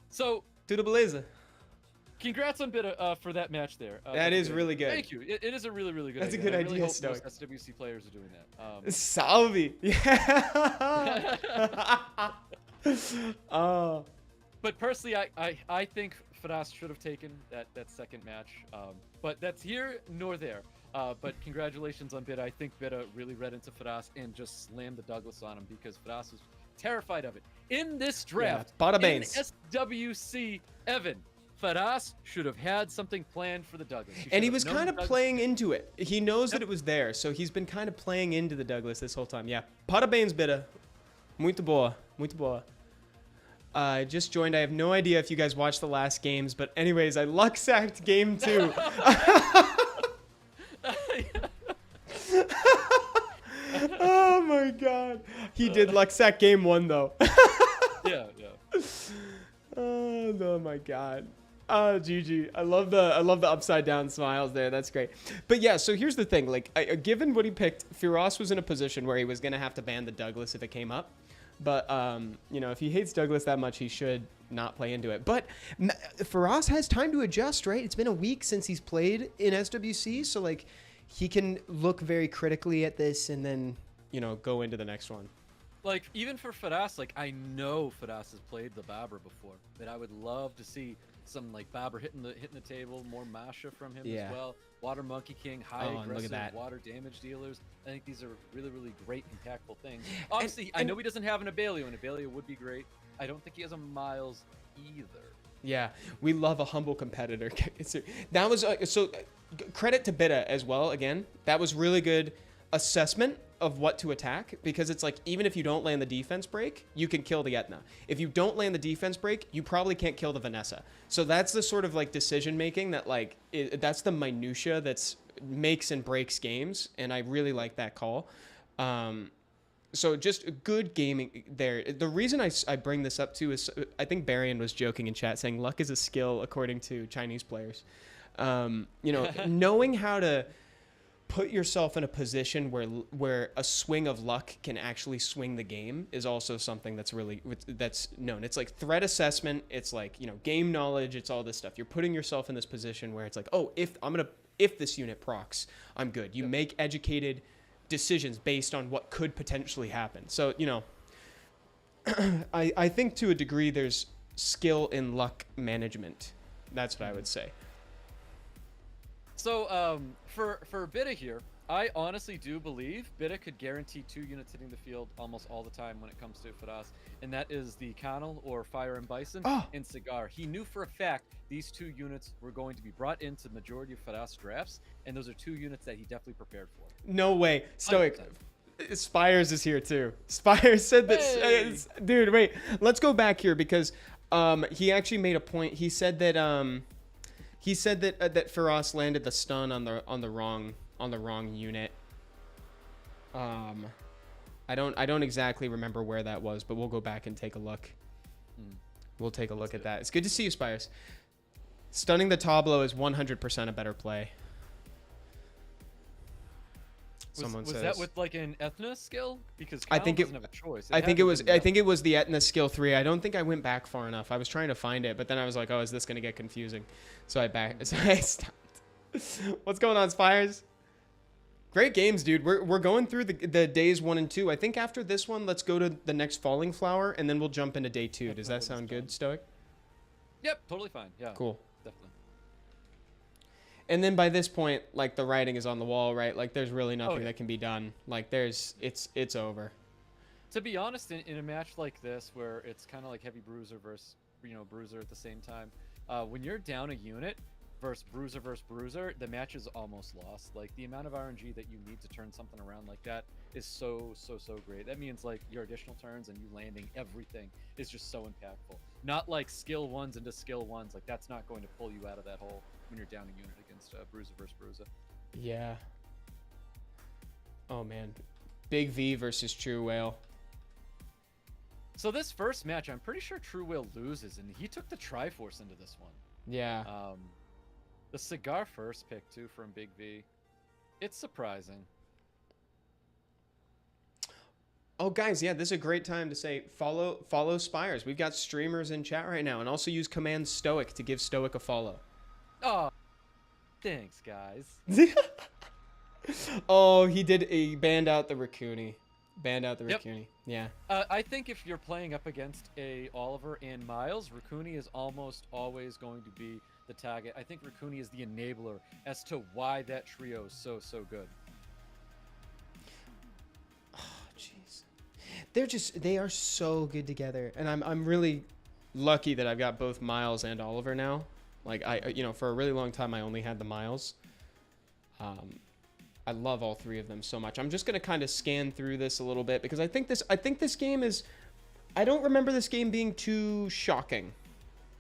So, To the Beleza. congrats on Bitta for that match there. That is really good. Thank you. It is a really, really good That's a idea. good I really idea, hope Stoic. most SWC players are doing that. Salvi. Yeah. Oh. But personally, I think Firas should have taken that second match. But that's here nor there. But congratulations on Bitta. I think Bitta really read into Firas and just slammed the Douglas on him because Firas was terrified of it. In this draft, Bada in Baines. SWC, Evan, Firas should have had something planned for the Douglas. And he was kind of playing into it. He knows that it was there, so he's been kind of playing into the Douglas this whole time. Yeah. Parabéns, Bitta. Muito boa. Muito boa. I just joined. I have no idea if you guys watched the last games, but anyways, I luck sacked game 2. Oh my god. He did luck sack game 1 though. Yeah. Oh my god. Oh, GG. I love the upside down smiles there. That's great. But yeah, so here's the thing. Like, given what he picked, Firas was in a position where he was gonna have to ban the Douglas if it came up. But you know, if he hates Douglas that much, he should not play into it. But Firas has time to adjust, right? It's been a week since he's played in SWC, so like he can look very critically at this and then, you know, go into the next one. Like, even for Firas, like, I know Firas has played the Babur before, but I would love to see some, like, Babur hitting the table, more Masha from him as well. Water Monkey King, high aggressive water damage dealers. I think these are really, really great, impactful things. Obviously, I know he doesn't have an Abelio, and Abelio would be great. I don't think he has a Miles either. Yeah, we love a humble competitor. That was credit to Bitta as well. Again, that was really good assessment of what to attack, because it's like, even if you don't land the defense break, you can kill the Etna. If you don't land the defense break, you probably can't kill the Vanessa. So that's the sort of like decision making that like that's the minutia that's makes and breaks games, and I really like that call. So just good gaming there. The reason I bring this up too is I think Barian was joking in chat saying luck is a skill according to Chinese players. You know, knowing how to put yourself in a position where a swing of luck can actually swing the game is also something that's known. It's like threat assessment. It's like, you know, game knowledge. It's all this stuff. You're putting yourself in this position where it's like, oh, if this unit procs, I'm good. You make educated decisions based on what could potentially happen. So, you know, I think to a degree there's skill in luck management. That's what I would say. So for Bitta here, I honestly do believe Bitta could guarantee 2 units hitting the field almost all the time when it comes to Firas, and that is the Connell or Fire and Bison and Cigar. He knew for a fact these 2 units were going to be brought into the majority of Firas drafts, and those are 2 units that he definitely prepared for. No way. Stoic. 100%. Spiers is here too. Spiers said that. Hey. Dude, wait. Let's go back here because he actually made a point. He said that that Firas landed the stun on the wrong unit. I don't exactly remember where that was, but we'll go back and take a look. We'll take a look at that. It's good to see you, Spiers. Stunning the tableau is 100% a better play. Was that with like an Ethna skill? Because I think doesn't have a choice. I think it was the Ethna skill 3. I don't think I went back far enough. I was trying to find it, but then I was like, oh, is this going to get confusing? So I stopped. What's going on, Spiers? Great games, dude. We're going through the days 1 and 2. I think after this one, let's go to the next Falling Flower, and then we'll jump into day 2. Does that sound good, Stoic? Yep, totally fine. Yeah. Cool. Definitely. And then by this point, like, the writing is on the wall, right? Like, there's really nothing that can be done. Like, it's over. To be honest, in a match like this, where it's kind of like Heavy Bruiser versus, you know, Bruiser at the same time, when you're down a unit versus Bruiser, the match is almost lost. Like, the amount of RNG that you need to turn something around like that is so great. That means, like, your additional turns and you landing everything is just so impactful. Not like skill 1s into skill 1s. Like, that's not going to pull you out of that hole when you're down a unit against Bruiser versus Bruiser. Yeah. Oh, man. Big V versus True Whale. So this first match, I'm pretty sure True Will loses, and he took the Triforce into this one. Yeah. The cigar first pick too from Big V. It's surprising. Oh, guys, yeah, this is a great time to say follow Spiers. We've got streamers in chat right now, and also use command Stoic to give Stoic a follow. Oh, thanks, guys. Oh, he banned out the Raccoony. Banned out the Yep. Raccoony. Yeah. I think if you're playing up against a Oliver and Miles, Raccoony is almost always going to be the target. I think Raccoony is the enabler as to why that trio is so good. Jeez. They are so good together, and I'm really lucky that I've got both Miles and Oliver now. Like for a really long time I only had the Miles. I love all three of them so much. I'm just gonna kind of scan through this a little bit because I think this game is. I don't remember this game being too shocking,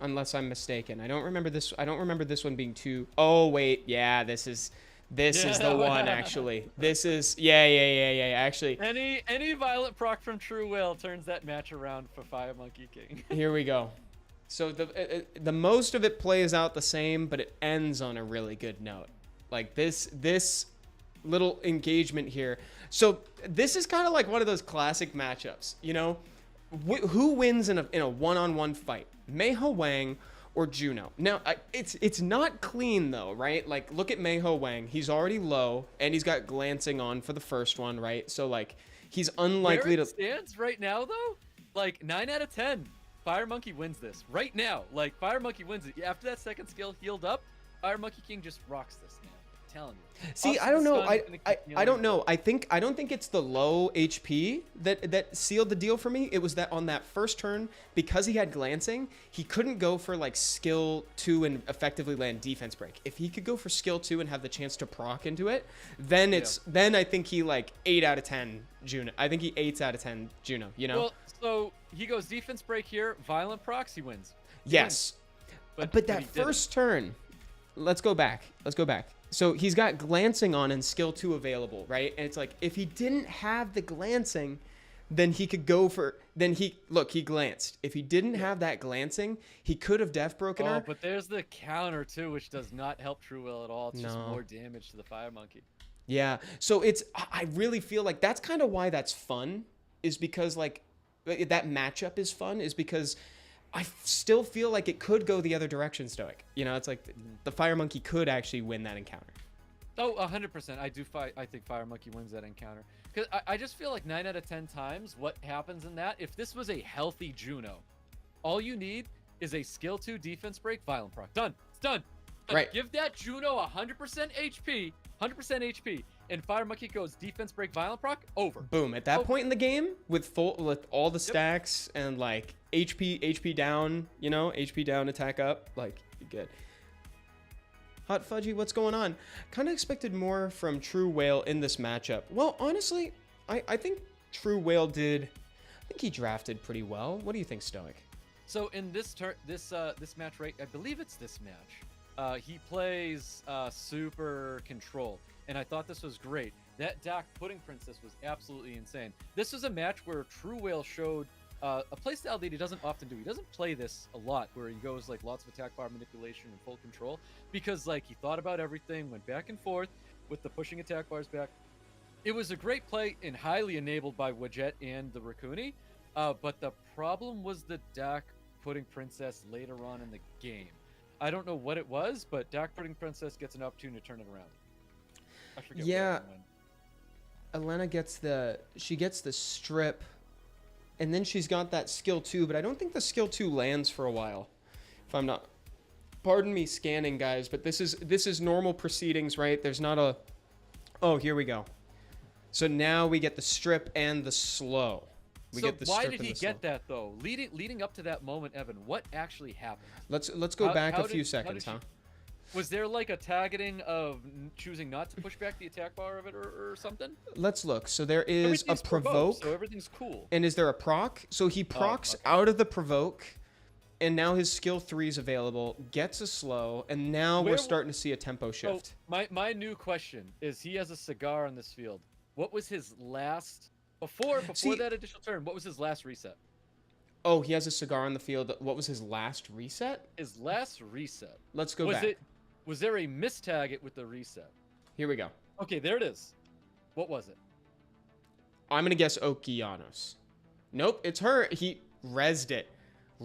unless I'm mistaken. I don't remember this one being too. Oh wait, yeah, this is the one actually. This is yeah. Actually, any Violet proc from True Will turns that match around for Fire Monkey King. Here we go. So the most of it plays out the same, but it ends on a really good note. Like this little engagement here. So this is kind of like one of those classic matchups, you know? Who wins in a one-on-one fight? Meiho Wang or Juno? Now, it's not clean though, right? Like, look at Meiho Wang. He's already low, and he's got glancing on for the first one, right? So, like, he's unlikely Where it to... stands right now, though, like, 9 out of 10. Fire Monkey wins this. Right now. Like, Fire Monkey wins it. After that second skill healed up, Fire Monkey King just rocks this, man. Telling you. See, I don't know. I don't know. I don't think it's the low HP that sealed the deal for me. It was that on that first turn, because he had glancing, he couldn't go for like skill 2 and effectively land defense break. If he could go for skill 2 and have the chance to proc into it, then then I think he like 8 out of 10 Juno. I think he 8 out of 10 Juno, you know? Well, so he goes defense break here, violent procs, he wins. Yes. But that first turn, let's go back. So he's got glancing on and skill 2 available, right? And it's like, if he didn't have the glancing, then he could go for, he glanced. If he didn't have that glancing, he could have def broken her. Oh, but there's the counter too, which does not help True Will at all. It's just more damage to the Fire Monkey. Yeah. So I really feel like that's kind of why that's fun, is because like that matchup is fun, is because I still feel like it could go the other direction, Stoic. You know, it's like the Fire Monkey could actually win that encounter. Oh, 100%. I think Fire Monkey wins that encounter. Because I just feel like 9 out of 10 times what happens in that, if this was a healthy Juno, all you need is a skill 2 defense break, violent proc. Done. It's done. Right. Give that Juno 100% HP, and Fire Monkey goes defense break, violent proc, over. Boom. At that point in the game, with all the stacks and like HP down, you know, HP down, attack up, like, you're good. Hot Fudgy, what's going on? Kind of expected more from True Whale in this matchup. Well, honestly, I think True Whale he drafted pretty well. What do you think, Stoic? So in this match, right? I believe it's this match. He plays Super Control, and I thought this was great. That Dak Pudding Princess was absolutely insane. This was a match where True Whale showed a playstyle that he doesn't often do. He doesn't play this a lot, where he goes like lots of attack bar manipulation and full control, because like he thought about everything, went back and forth with the pushing attack bars back. It was a great play and highly enabled by Wadjet and the Raccoony, but the problem was the Dak Pudding Princess later on in the game. I don't know what it was, but Dak Pudding Princess gets an opportunity to turn it around. I forget. Yeah, Elena gets the strip, and then she's got that skill 2, but I don't think the skill 2 lands for a while. If I'm not, pardon me scanning, guys, but this is normal proceedings, right? There's not a, oh, here we go. So now we get the strip and the slow. Why did he get that though? Leading up to that moment, Evan, what actually happened? Let's go back a few seconds, huh? Was there like a targeting of choosing not to push back the attack bar of it or something? Let's look. So there is a provoke. So everything's cool. And is there a proc? So he procs out of the provoke, and now his skill 3 is available, gets a slow, and now we're starting to see a tempo shift. So my new question is, he has a cigar on this field. What was his last before that additional turn? What was his last reset? Oh, he has a cigar on the field. What was his last reset? His last reset. Let's go back. Was there a mistarget with the reset? Here we go. Okay, there it is. What was it? I'm gonna guess Okeanos. Nope, it's her. He rezzed it.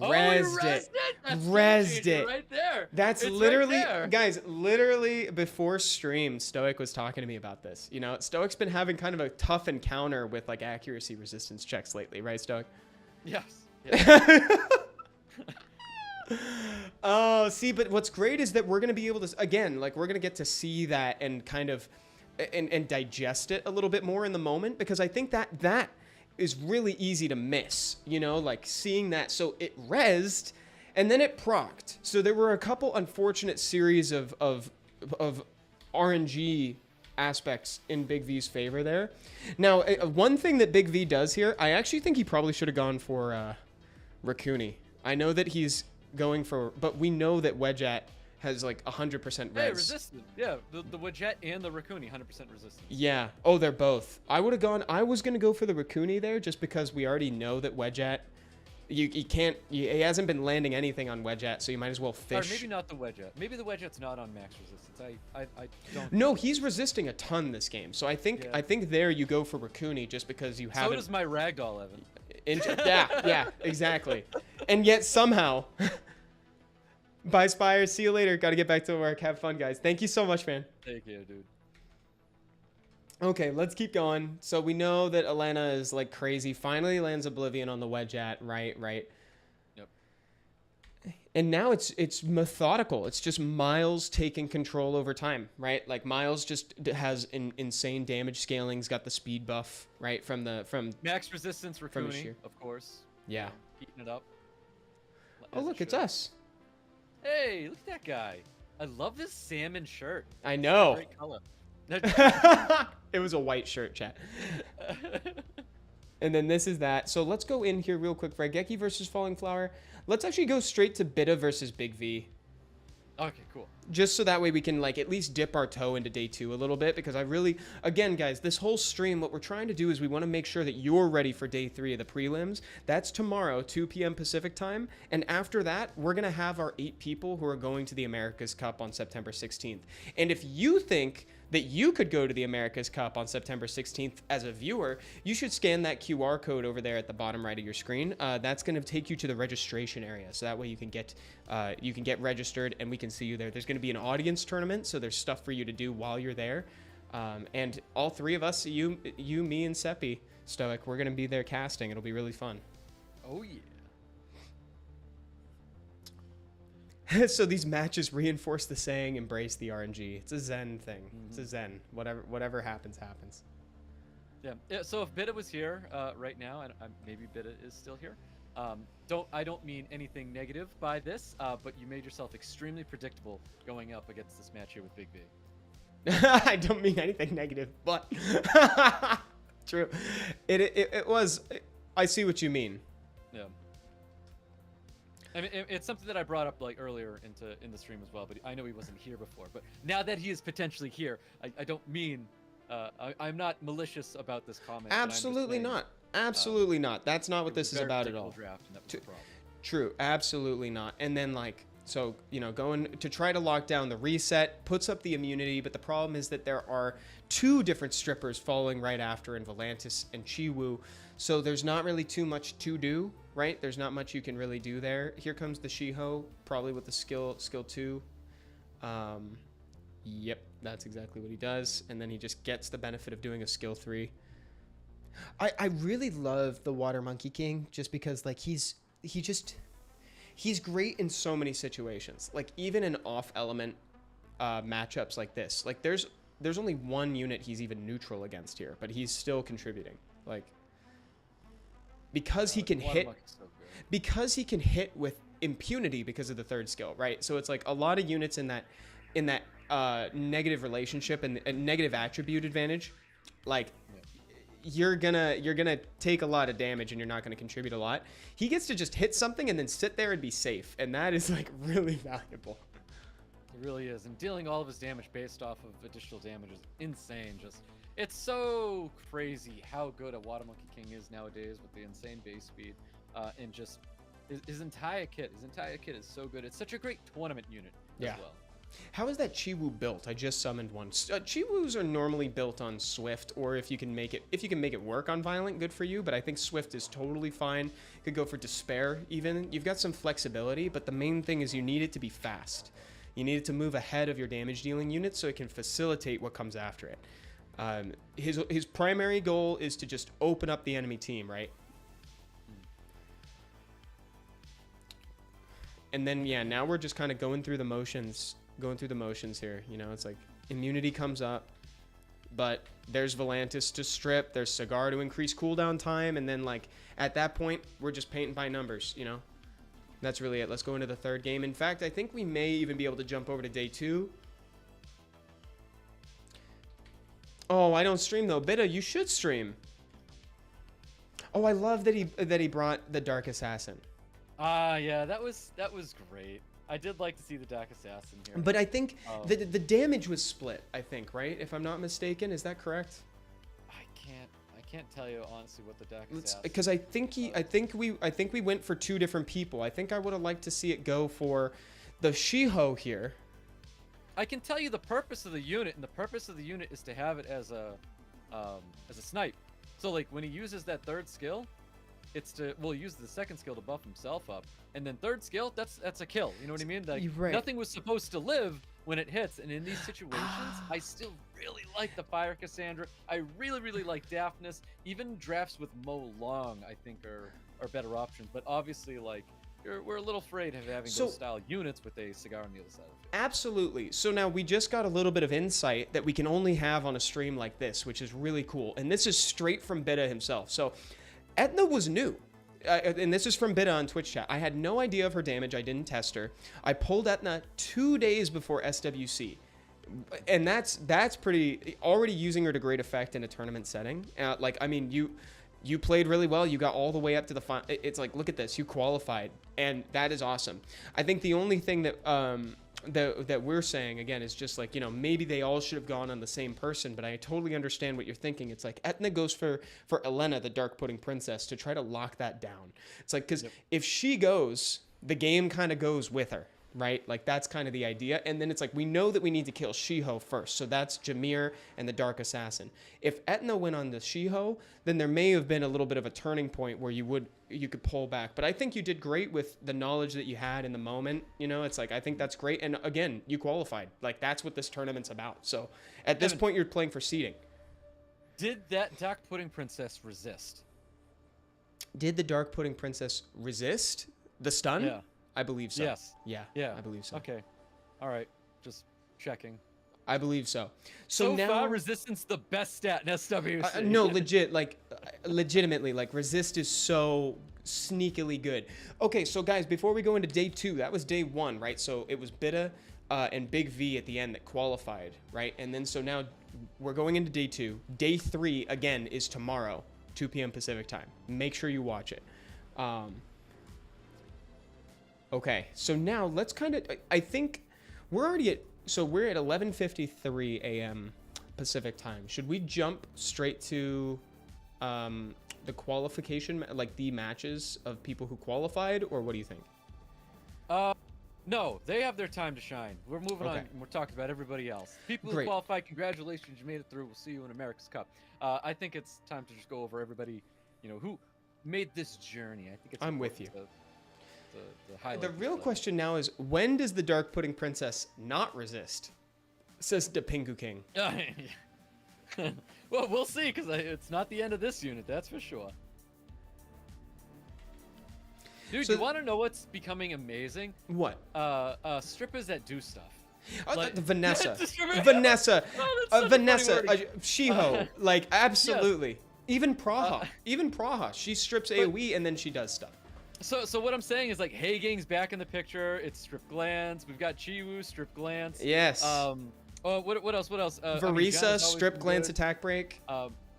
Oh, Rezzed he it. That's Rezzed it. right there. That's It's literally, right there. guys, literally before stream, Stoic was talking to me about this. You know, Stoic's been having kind of a tough encounter with like accuracy resistance checks lately, right, Stoic? Yes. Oh, see, but what's great is that we're going to be able to, again, like we're going to get to see that and kind of, and digest it a little bit more in the moment, because I think that is really easy to miss, you know, like seeing that. So it rezzed and then it procced. So there were a couple unfortunate series of RNG aspects in Big V's favor there. Now, one thing that Big V does here, I actually think he probably should have gone for Raccoony. I know that he's going for, but we know that Wedgeat has like 100% res. Hey, resistant. Yeah, the Wedgeat and the Raccoony 100% resistant. Yeah. Oh, they're both. I was going to go for the Raccoony there just because we already know that Wedgeat, he hasn't been landing anything on Wedgeat, so you might as well fish. Or maybe not the Wedgeat. Maybe the Wedgeat's not on max resistance. I don't. No, he's resisting a ton this game. So I think there you go for Raccoony just because you haven't. So does my Ragdoll, Evan. Yeah, exactly. And yet somehow, bye Spiers. See you later. Got to get back to work. Have fun, guys. Thank you so much, man. Thank you, dude. Okay, let's keep going. So we know that Elena is like crazy. Finally lands Oblivion on the Wedgeat. Right. Yep. And now it's methodical. It's just Miles taking control over time, right? Like Miles just has insane damage scaling. He's got the speed buff, right? From max resistance Raccoony, of course. Yeah. Heating it up. Oh, look, it's us. Hey, look at that guy. I love this salmon shirt. I know. Great color. It was a white shirt, chat. And then this is that. So let's go in here real quick. Raigeki versus Falling Flower. Let's actually go straight to Bitta versus Big V. Okay, cool. Just so that way we can like at least dip our toe into day 2 a little bit, because I really, again, guys, this whole stream, what we're trying to do is we want to make sure that you're ready for day 3 of the prelims. That's tomorrow, 2 p.m. Pacific time. And after that, we're going to have our 8 people who are going to the Americas Cup on September 16th. And if you think that you could go to the Americas Cup on September 16th as a viewer, you should scan that QR code over there at the bottom right of your screen. That's going to take you to the registration area, so that way you can get registered and we can see you there. There's going to be an audience tournament, so there's stuff for you to do while you're there. And all 3 of us, you, me, and Seppi, Stoic, we're going to be there casting. It'll be really fun. Oh yeah. So these matches reinforce the saying, embrace the RNG. It's a Zen thing. It's a Zen. Whatever happens, happens. Yeah. So if Bitta was here right now, and maybe Bitta is still here, I don't mean anything negative by this, but you made yourself extremely predictable going up against this match here with Big V. I don't mean anything negative, but true. It was. I see what you mean. Yeah. I mean, it's something that I brought up like earlier in the stream as well, but I know he wasn't here before. But now that he is potentially here, I don't mean I'm not malicious about this comment. Absolutely not. Absolutely not. That's not what this is about at all. Draft, and that was the problem. True. Absolutely not. And then like, so, you know, going to try to lock down the reset puts up the immunity, but the problem is that there are 2 different strippers following right after in Volantis and Chiwu. So there's not really too much to do, right? There's not much you can really do there. Here comes the Shiho, probably with the skill 2. Yep, that's exactly what he does. And then he just gets the benefit of doing a skill 3. I really love the Water Monkey King just because like he's great in so many situations. Like even in off element matchups like this. Like there's only 1 unit he's even neutral against here, but he's still contributing. Like because he can hit with impunity because of the 3rd skill, right? So it's like a lot of units in that negative relationship and a negative attribute advantage, like you're gonna take a lot of damage and you're not gonna contribute a lot. He gets to just hit something and then sit there and be safe, and that is like really valuable. It really is, and dealing all of his damage based off of additional damage is insane. It's so crazy how good a Water Monkey King is nowadays with the insane base speed. and just his entire kit is so good. It's such a great tournament unit as well. How is that Chiwu built? I just summoned one. Chiwus are normally built on Swift, or if you can make it work on Violent, good for you. But I think Swift is totally fine. You could go for Despair even. You've got some flexibility, but the main thing is you need it to be fast. You need it to move ahead of your damage dealing unit so it can facilitate what comes after it. His primary goal is to just open up the enemy team, right? And then now we're just kind of going through the motions here. You know, it's like immunity comes up, but there's Volantis to strip, there's Cigar to increase cooldown time, and then like at that point we're just painting by numbers, you know. That's really it. Let's go into the third game. In fact, I think we may even be able to jump over to day 2. Oh, I don't stream though. Bitta, you should stream. Oh, I love that he brought the Dark Assassin. Yeah, that was great. I did like to see the Dark Assassin here. But I think the damage was split, I think, right? If I'm not mistaken, is that correct? I can't tell you honestly what the Dark Assassin. Because I think we went for 2 different people. I think I would have liked to see it go for the Shiho here. I can tell you the purpose of the unit, and the purpose of the unit is to have it as a snipe. So like when he uses that third skill, it's to use the second skill to buff himself up, and then third skill, that's a kill. You know what I mean? Like nothing was supposed to live when it hits, and in these situations, I still really like the Fire Cassandra. I really like Daphnis. Even drafts with Mo Long, I think, are better options. But obviously, like we're a little afraid of having those style units with a Cigar on the other side of it. Absolutely. So now we just got a little bit of insight that we can only have on a stream like this, which is really cool. And this is straight from Bitta himself. So Etna was new. And this is from Bitta on Twitch chat. I had no idea of her damage. I didn't test her. I pulled Etna 2 days before SWC. And that's pretty... Already using her to great effect in a tournament setting. Like, I mean, you played really well. You got all the way up to the final. It's like, look at this. You qualified. And that is awesome. I think the only thing that that we're saying, again, is just like, you know, maybe they all should have gone on the same person, but I totally understand what you're thinking. It's like Etna goes for Elena, the Dark Pudding Princess, to try to lock that down. It's like, because if she goes, the game kind of goes with her, right? Like, that's kind of the idea. And then it's like, we know that we need to kill Shiho first. So that's Jameer and the Dark Assassin. If Etna went on the Shiho, then there may have been a little bit of a turning point where you could pull back. But I think you did great with the knowledge that you had in the moment. You know, it's like, I think that's great. And again, you qualified. Like, that's what this tournament's about. So at this point, you're playing for seeding. Did that Dark Pudding Princess resist? Did the Dark Pudding Princess resist the stun? Yeah. I believe so. Yes. Yeah. I believe so. Okay. All right. Just checking. I believe so. So now, far, resistance the best stat in SWC. No, legitimately, like resist is so sneakily good. Okay, so guys, before we go into day 2, that was day 1, right? So it was Bitta and Big V at the end that qualified, right? And then so now we're going into day 2. Day 3 again is tomorrow, 2 p.m. Pacific time. Make sure you watch it. Okay, so now let's kind of, I think we're already at, so we're at 11:53 a.m. Pacific time. Should we jump straight to the qualification, like the matches of people who qualified, or what do you think? No, they have their time to shine. We're moving on, and we're talking about everybody else. People who qualified, congratulations, you made it through. We'll see you in America's Cup. I think it's time to just go over everybody, you know, who made this journey. I think it's I'm with you. The real question now is, when does the Dark Pudding Princess not resist? Says the Pingu King. Well, we'll see, because it's not the end of this unit, that's for sure. Dude, so, you want to know what's becoming amazing? What? Strippers that do stuff. Like, Vanessa. Vanessa. Vanessa. Shiho. Like, absolutely. Yes. Even Praha. She strips AoE and then she does stuff. So what I'm saying is, like, Haegang's back in the picture. It's Strip Glance. We've got Chiwu, Strip Glance. Yes. What else? Varisa, Strip Glance, Attack Break.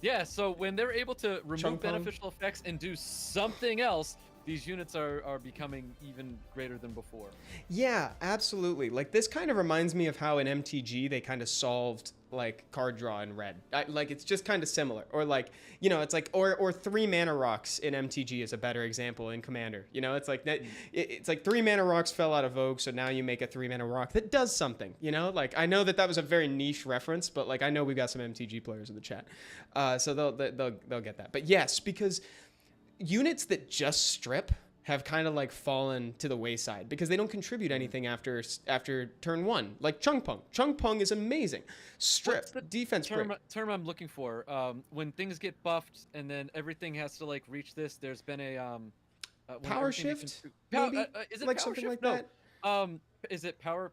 Yeah, so when they're able to remove beneficial effects and do something else, these units are becoming even greater than before. Yeah, absolutely. Like this kind of reminds me of how in MTG they kind of solved like card draw in red. Like it's just kind of similar. Or like, you know, it's like or 3 mana rocks in MTG is a better example in Commander. You know, it's like it's like 3 mana rocks fell out of vogue, so now you make a 3 mana rock that does something, you know? Like I know that was a very niche reference, but like I know we've got some MTG players in the chat. So they'll get that. But yes, because units that just strip have kind of like fallen to the wayside because they don't contribute anything after turn 1. Like Chung Pung. Chung Pung is amazing. Strip, What's the defense break. term I'm looking for? When things get buffed and then everything has to like reach this. There's been a when Power everything shift, gets- maybe? Is it Like power something shift? like No. that? Is it power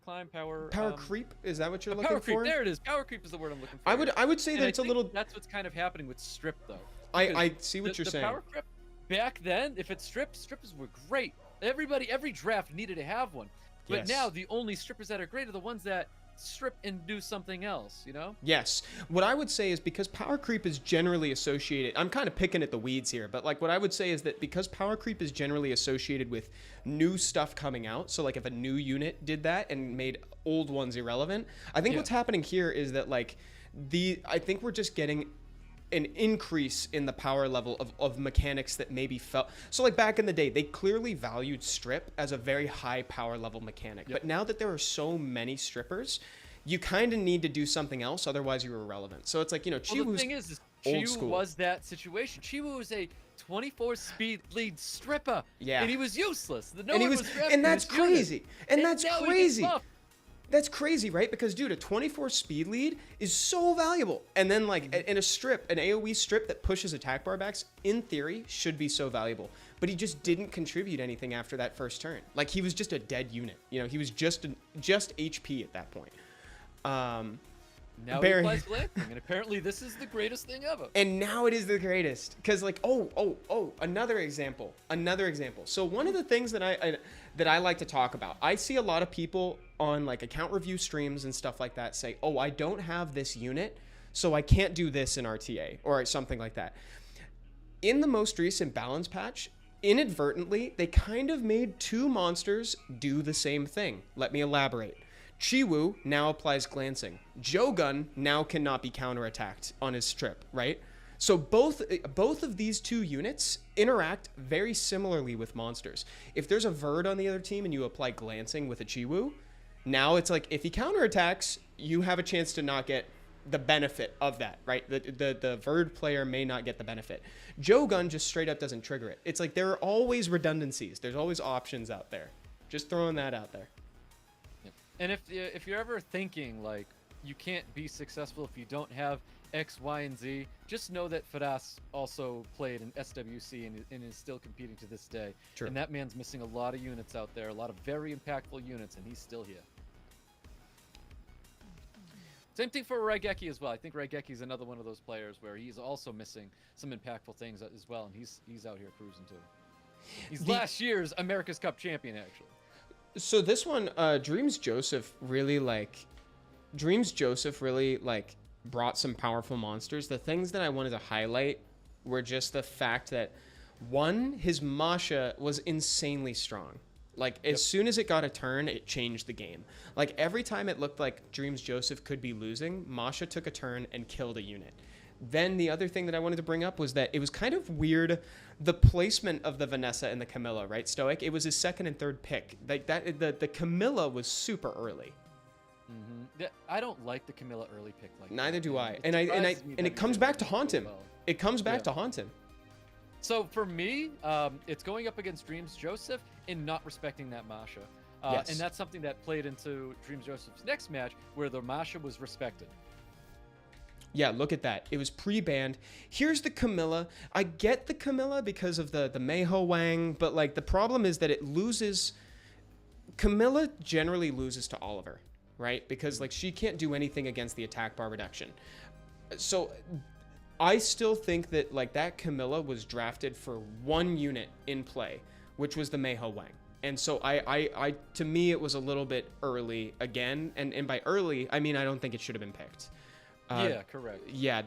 climb, power Creep? Is that what you're looking power creep? for? There it is. Power creep is the word I'm looking for. I would say And that I it's a think little. That's what's kind of happening with strip though. I see what The- you're the saying. Power creep back then, if it strippers were great. Every draft needed to have one. But Yes. now the only strippers that are great are the ones that strip and do something else, you know? Yes. What I would say is because power creep is generally associated, I'm kind of picking at the weeds here, but like what I would say is that because power creep is generally associated with new stuff coming out, so like if a new unit did that and made old ones irrelevant, I think Yeah. what's happening here is that like I think we're just getting an increase in the power level of mechanics that maybe felt so like back in the day they clearly valued strip as a very high power level mechanic. Yep. But now that there are so many strippers, you kind of need to do something else, otherwise you're irrelevant. So it's like, you know, Well, the Chiwu's thing is old Chiwu school. was that situation. Chiwu was a 24 speed lead stripper. Yeah. And he was useless. No and he one was drafting and that's his unit. crazy. And that's now he gets crazy. buffed. That's crazy, right? Because, dude, a 24 speed lead is so valuable. And then, like, in a strip, an AoE strip that pushes attack bar backs, in theory, should be so valuable. But he just didn't contribute anything after that first turn. Like, he was just a dead unit. You know, he was just HP at that point. Now Barry- he plays glancing, and apparently this is the greatest thing ever. And now it is the greatest. Because, like, another example. So one of the things that I like to talk about, I see a lot of people on, like, account review streams and stuff like that say, oh, I don't have this unit, so I can't do this in RTA, or something like that. In the most recent balance patch, inadvertently, they kind of made 2 monsters do the same thing. Let me elaborate. Chiwu now applies glancing. Jogun now cannot be counterattacked on his strip, right? So both of these 2 units interact very similarly with monsters. If there's a Verd on the other team and you apply glancing with a Chiwu, now it's like if he counterattacks, you have a chance to not get the benefit of that, right? The Verd player may not get the benefit. Jogun just straight up doesn't trigger it. It's like there are always redundancies. There's always options out there. Just throwing that out there. And if you're ever thinking like you can't be successful if you don't have X, Y, and Z, just know that Firas also played in SWC and is still competing to this day. True. And that man's missing a lot of units out there, a lot of very impactful units, and he's still here. Same thing for Raigeki as well. I think Raigeki is another one of those players where he's also missing some impactful things as well, and he's out here cruising too. He's last year's America's Cup champion, actually. So this one, Dreams Joseph really brought some powerful monsters. The things that I wanted to highlight were just the fact that, one, his Masha was insanely strong. Like, as soon as it got a turn, it changed the game. Like, every time it looked like Dreams Joseph could be losing, Masha took a turn and killed a unit. Then the other thing that I wanted to bring up was that it was kind of weird, the placement of the Vanessa and the Camilla, right, Stoic? It was his second and third pick. Like that, the Camilla was super early. Mm-hmm. I don't like the Camilla early pick like Neither that. do I. It And surprises me that it he comes did back to so haunt him. well. It comes back Yeah. to haunt him. So for me, it's going up against Dreams Joseph and not respecting that Masha. Yes. And that's something that played into Dreams Joseph's next match where the Masha was respected. Yeah, look at that. It was pre-banned. Here's the Camilla. I get the Camilla because of the Meiho Wang, but like the problem is that it loses. Camilla generally loses to Oliver, right? Because like she can't do anything against the attack bar reduction. So I still think that like that Camilla was drafted for one unit in play, which was the Meiho Wang. And so I to me it was a little bit early again, and by early I mean I don't think it should have been picked. Yeah, correct. Yeah,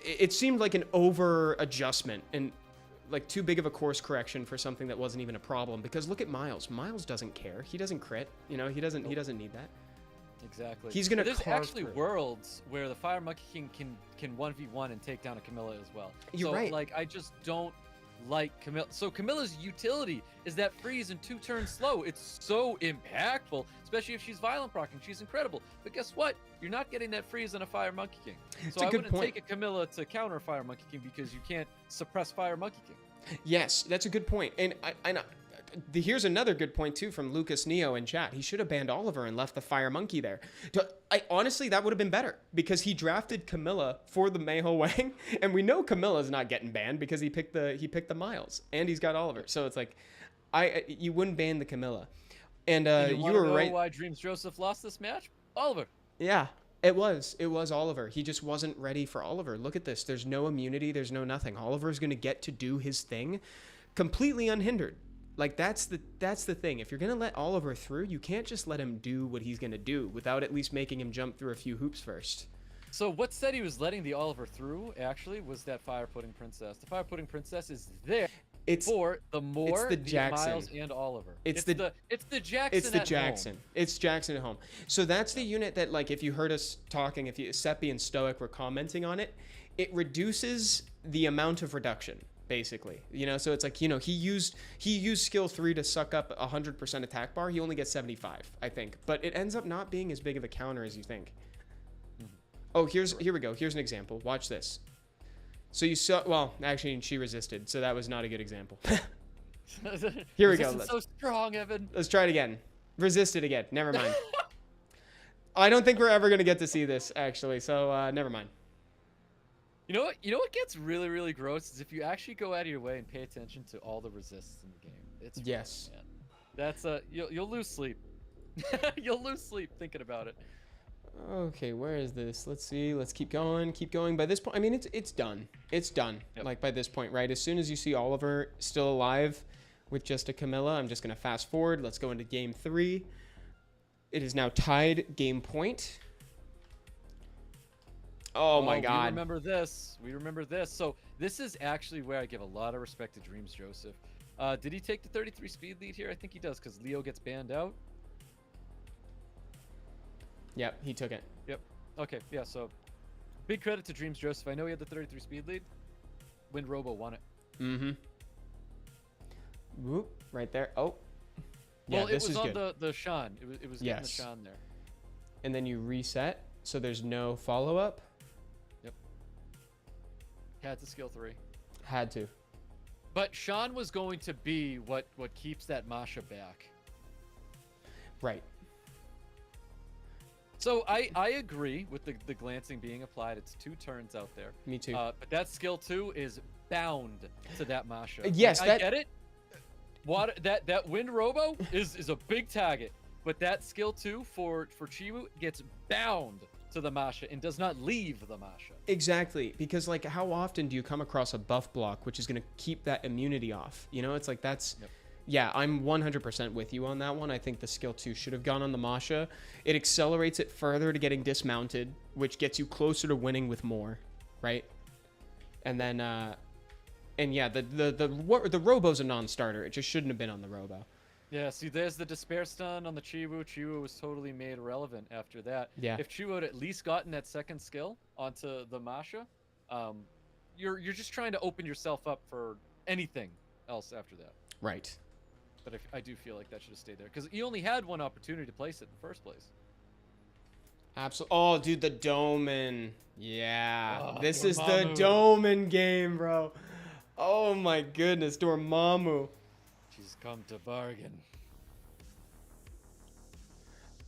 it seemed like an over adjustment, and like too big of a course correction for something that wasn't even a problem. Because look at Miles. Miles doesn't care. He doesn't crit. You know, he doesn't need that. Exactly. He's gonna. There's carve actually through. worlds where the Fire Monkey King can 1v1 and take down a Camilla as well. You're so, right. Like, I just don't like Camilla. So Camilla's utility is that freeze in 2 turns slow. It's so impactful, especially if she's violent proccing. She's incredible. But guess what? You're not getting that freeze on a Fire Monkey King. It's So a I good wouldn't point. take a Camilla to counter Fire Monkey King because you can't suppress Fire Monkey King. Yes, that's a good point. And here's another good point too from Lucas Neo in chat. He should have banned Oliver and left the Fire Monkey there. Honestly, that would have been better because he drafted Camilla for the Meiho Wang, and we know Camilla's not getting banned because he picked the Miles and he's got Oliver. So it's like, you wouldn't ban the Camilla. And You you wanna were know right. why Dreams Joseph lost this match? Oliver. Yeah, it was Oliver. He just wasn't ready for Oliver. Look at this. There's no immunity. There's no nothing. Oliver's gonna get to do his thing, completely unhindered. Like that's the thing. If you're gonna let Oliver through, you can't just let him do what he's gonna do without at least making him jump through a few hoops first. So what said he was letting the Oliver through actually was that Fire Pudding Princess. The Fire Pudding Princess is there for the Jackson. Miles and Oliver. It's the Jackson. It's the at Jackson. home. It's Jackson at home. So that's the unit that, like, if you heard us talking, if Seppi and Stoic were commenting on it, it reduces the amount of reduction, basically. You know, so it's like, you know, he used skill 3 to suck up 100% attack bar. He only gets 75, I think. But it ends up not being as big of a counter as you think. Oh, here we go. Here's an example. Watch this. So you saw, well, actually, she resisted, so that was not a good example. Here we go. This is so strong, Evan. Let's try it again. Resisted again. Never mind. I don't think we're ever going to get to see this, actually, so never mind. You know what gets really, really gross is if you actually go out of your way and pay attention to all the resists in the game. It's Yes. man. That's you'll lose sleep. You'll lose sleep thinking about it. Okay, where is this? Let's see. Let's keep going. Keep going. By this point, I mean, it's done. It's done. Yep. Like, by this point, right? As soon as you see Oliver still alive with just a Camilla, I'm just going to fast forward. Let's go into game 3. It is now tied game point. Oh my God. We remember this. We remember this. So this is actually where I give a lot of respect to Dreams Joseph. Did he take the 33 speed lead here? I think he does because Leo gets banned out. Yep, he took it. Yep. Okay, yeah, so big credit to Dreams Joseph. I know he had the 33 speed lead. Wind Robo won it. Mm-hmm. Whoop, right there. Oh. Yeah, Well, it this was is on good. the Shan. It was getting the Yes. Shan there. And then you reset, so there's no follow-up. Yep. Had to skill 3. Had to. But Shan was going to be what keeps that Masha back. Right. So I agree with the glancing being applied. It's 2 turns out there. Me too. But that skill 2 is bound to that Masha. Yes, I get it. That Wind Robo is a big target, but that skill 2 for Chiwu gets bound to the Masha and does not leave the Masha. Exactly, because like how often do you come across a buff block which is going to keep that immunity off? You know, it's like that's... Yep. Yeah, I'm 100% with you on that one. I think the skill 2 should have gone on the Masha. It accelerates it further to getting dismounted, which gets you closer to winning with more, right? And then, and yeah, the Robo's a non-starter. It just shouldn't have been on the Robo. Yeah, see, there's the Despair Stun on the Chiwu. Chiwu was totally made irrelevant after that. Yeah. If Chiwu had at least gotten that second skill onto the Masha, you're just trying to open yourself up for anything else after that. Right. But I do feel like that should have stayed there because he only had one opportunity to place it in the first place. Absolutely. Oh, dude, the Doman. Yeah. Oh, this is the Dormammu. Doman game, bro. Oh my goodness, Dormammu. She's come to bargain.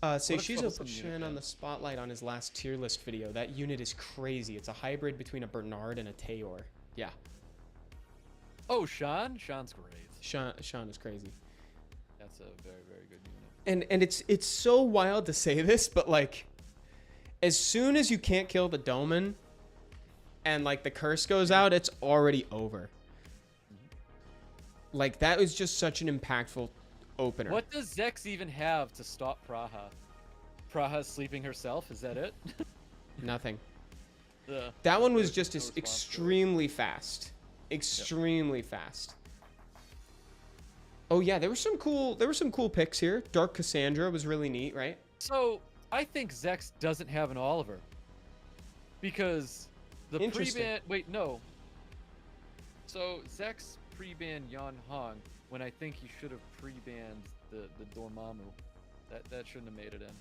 Seishizo put troublesome unit, Shan on man. the spotlight on his last tier list video. That unit is crazy. It's a hybrid between a Bernard and a Tayor. Yeah. Oh, Shan? Shan's great. Shan is crazy. That's a very, very good unit. And it's so wild to say this, but like as soon as you can't kill the Doman and like the curse goes out, it's already over. Like that was just such an impactful opener. What does Zex even have to stop Praha? Praha's sleeping herself? Is that it? Nothing. The- That one was there's just no as response to it. extremely fast. Extremely fast. Oh yeah, there were some cool picks here. Dark Cassandra was really neat, right? So I think Zex doesn't have an Oliver because the Interesting. pre-ban. Wait, no. So Zex pre-banned Yan Hong when I think he should have pre-banned the Dormammu. That shouldn't have made it in.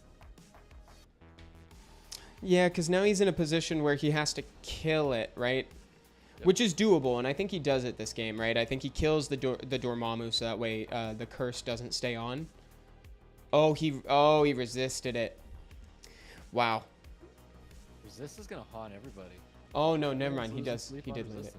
Yeah, because now he's in a position where he has to kill it, right? Yep. Which is doable, and I think he does it this game, right? I think he kills the Dormammu so that way the curse doesn't stay on. Oh, he resisted it. Wow. Resist is gonna haunt everybody. Oh no, never mind. He did leave it.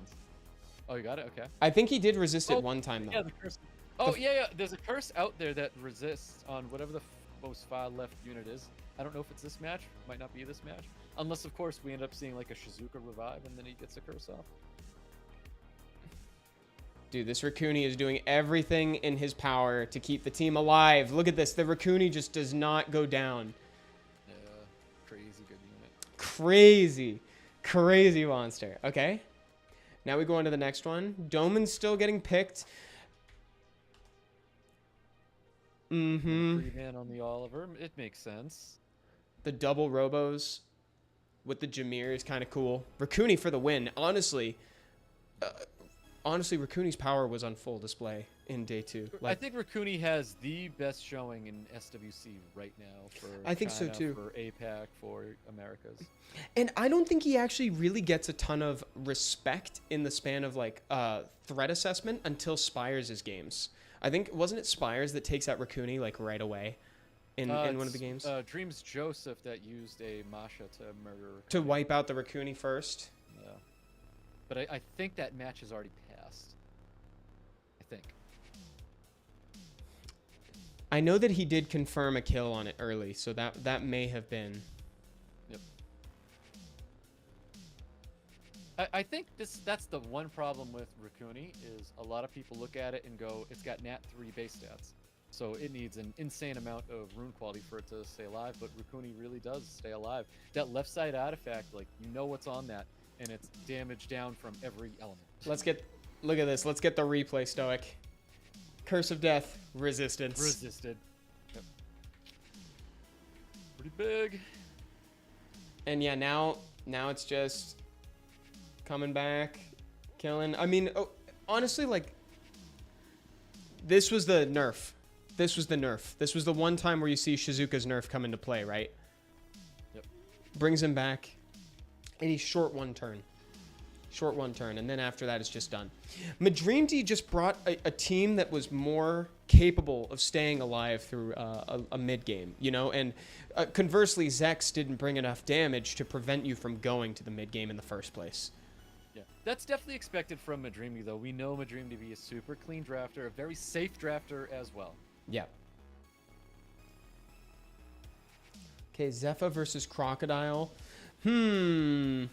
Oh, you got it. Okay. I think he did resist it one time though. Yeah, the curse. Oh yeah. There's a curse out there that resists on whatever the most far left unit is. I don't know if it's this match. Might not be this match. Unless, of course, we end up seeing like a Shizuka revive and then he gets a curse off. Dude, this Raccoon is doing everything in his power to keep the team alive. Look at this. The Raccoon just does not go down. Yeah, crazy good unit. Crazy monster. Okay. Now we go on to the next one. Doman's still getting picked. Mm-hmm. Free-man on the Oliver. It makes sense. The double robos with the Jameer is kind of cool. Raccoon for the win. Honestly, Raccoon's power was on full display in day 2. I think Raccoon has the best showing in SWC right now for I think China, so too. For APAC, for Americas. And I don't think he actually really gets a ton of respect in the span of like threat assessment until Spiers' games. I think, wasn't it Spiers that takes out Raccoon like right away in one of the games? Dreams Joseph that used a Masha to murder Raccoon. To wipe out the Raccoon first? Yeah. But I think that match has already passed. I think. I know that he did confirm a kill on it early, so that may have been. Yep. I think that's the one problem with Raccoon is a lot of people look at it and go, it's got Nat 3 base stats. So it needs an insane amount of rune quality for it to stay alive, but Raccoon really does stay alive. That left side artifact, like, you know what's on that, and it's damage down from every element. Look at this. Let's get the replay, Stoic. Curse of Death, resistance. Resisted. Yep. Pretty big. And yeah, now it's just coming back, killing. I mean, honestly, like, this was the nerf. This was the one time where you see Shizuka's nerf come into play, right? Yep. Brings him back, and he's short one turn, and then after that, it's just done. Madreamd just brought a team that was more capable of staying alive through a mid game, you know, and conversely, Zex didn't bring enough damage to prevent you from going to the mid game in the first place. Yeah, that's definitely expected from Madreamd, though. We know Madreamd to be a super clean drafter, a very safe drafter as well. Yeah. Okay, Zepha versus Crocodile. And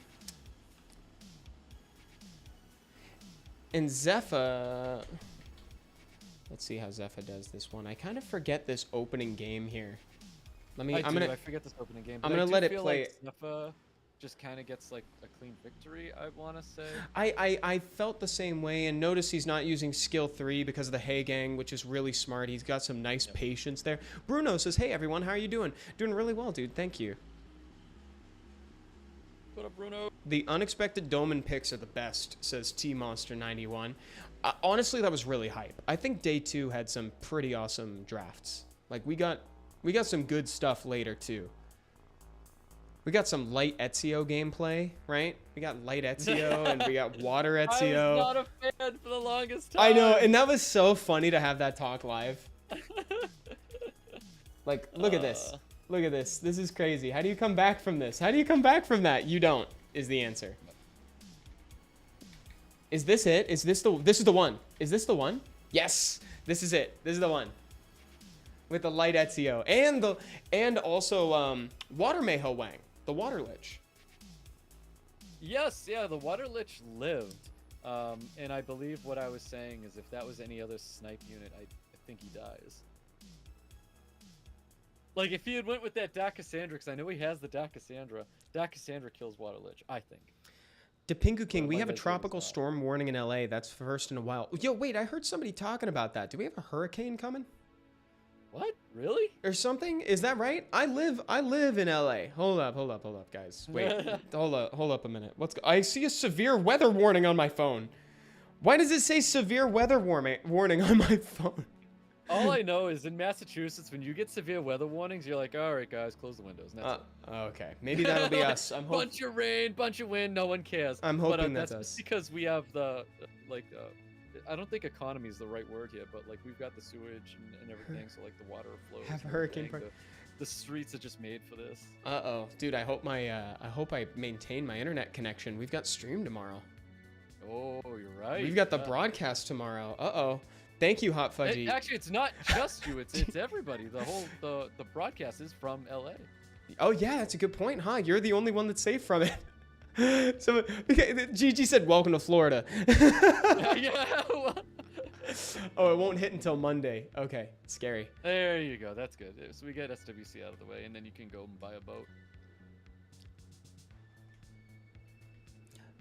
Zepha... Let's see how Zepha does this one. I kind of forget this opening game here. I forget this opening game. I'm gonna let it play. Like Zepha just kind of gets like a clean victory, I want to say. I felt the same way, and notice he's not using skill 3 because of the Hey Gang, which is really smart. He's got some nice patience there. Bruno says, hey everyone, how are you doing? Doing really well, dude. Thank you. What up, Bruno? The unexpected Doman picks are the best, says T-Monster91. Honestly, that was really hype. I think day 2 had some pretty awesome drafts. Like, we got some good stuff later, too. We got some light Ezio gameplay, right? We got light Ezio, and we got water Ezio. I was not a fan for the longest time. I know, and that was so funny to have that talk live. Like, look at this. Look at this. This is crazy. How do you come back from this? How do you come back from that? You don't, is the answer. Is this it? This is the one. Is this the one? Yes. This is it. This is the one. With the light Ezio. And also Water Mayho Wang. The Water Lich. Yes, yeah, the Water Lich lived. And I believe what I was saying is if that was any other snipe unit, I think he dies. Like, if he had went with that Dark Cassandra, because I know he has the Dark Cassandra kills Water Lich, I think. Depingu King, But we like have a I said, tropical it's not. storm warning in LA. That's first in a while. Yo, wait, I heard somebody talking about that. Do we have a hurricane coming What? Really? or something? Is that right? I live in LA. Hold up, guys. Wait, hold up a minute. I see a severe weather warning on my phone. Why does it say severe weather warning on my phone? All I know is in Massachusetts, when you get severe weather warnings, you're like, all right, guys, close the windows. And that's it. Okay, maybe that'll be us. I'm hoping. Bunch of rain, bunch of wind, no one cares. I'm But hoping that's that's just us. because we have the I don't think economy is the right word here, but like we've got the sewage and everything, so like the water flows. Have and hurricane everything. The streets are just made for this. Uh-oh, dude. I hope I maintain my internet connection. We've got stream tomorrow. Oh, you're right. We've got the yeah. broadcast tomorrow. Uh-oh. Thank you, Hot Fudgy. Actually, it's not just you. It's everybody. The broadcast is from LA. Oh yeah, that's a good point, huh? You're the only one that's safe from it. So Gigi said, "Welcome to Florida." Yeah. Oh, it won't hit until Monday. Okay, scary. There you go. That's good. So we get SWC out of the way, and then you can go and buy a boat.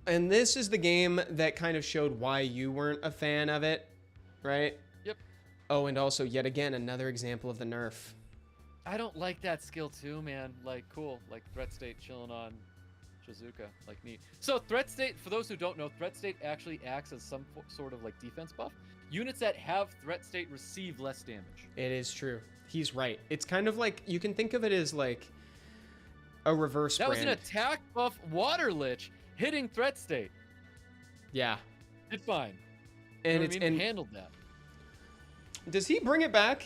And this is the game that kind of showed why you weren't a fan of it, right? Yep. Oh, and also yet again another example of the nerf. I don't like that skill too, man. Like, cool. Like, threat state chilling on Shizuka. Like, neat. So, threat state, for those who don't know, threat state actually acts as some sort of, like, defense buff. Units that have threat state receive less damage. It is true. He's right. It's kind of like, you can think of it as like a reverse That was brand. an attack buff Water Lich hitting threat state. Yeah. Did fine. And You know it's what I mean? and Handled that. does he bring it back?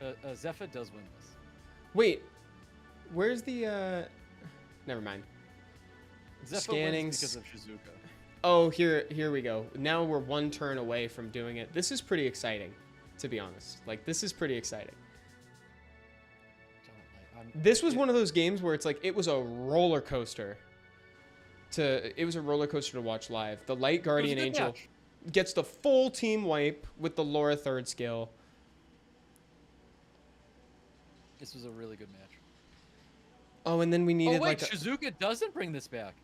No. Zepha does win this. Wait. Where's the never mind. Zepha Scannings. wins because of Shizuka. Oh, here we go. Now we're one turn away from doing it. This is pretty exciting, to be honest. Like, this is pretty exciting. This was one of those games where it's like, it was a roller coaster to watch live. The Light Guardian Angel gets the full team wipe with the Laura third skill. This was a really good match. Oh, and then we needed Shizuka doesn't bring this back.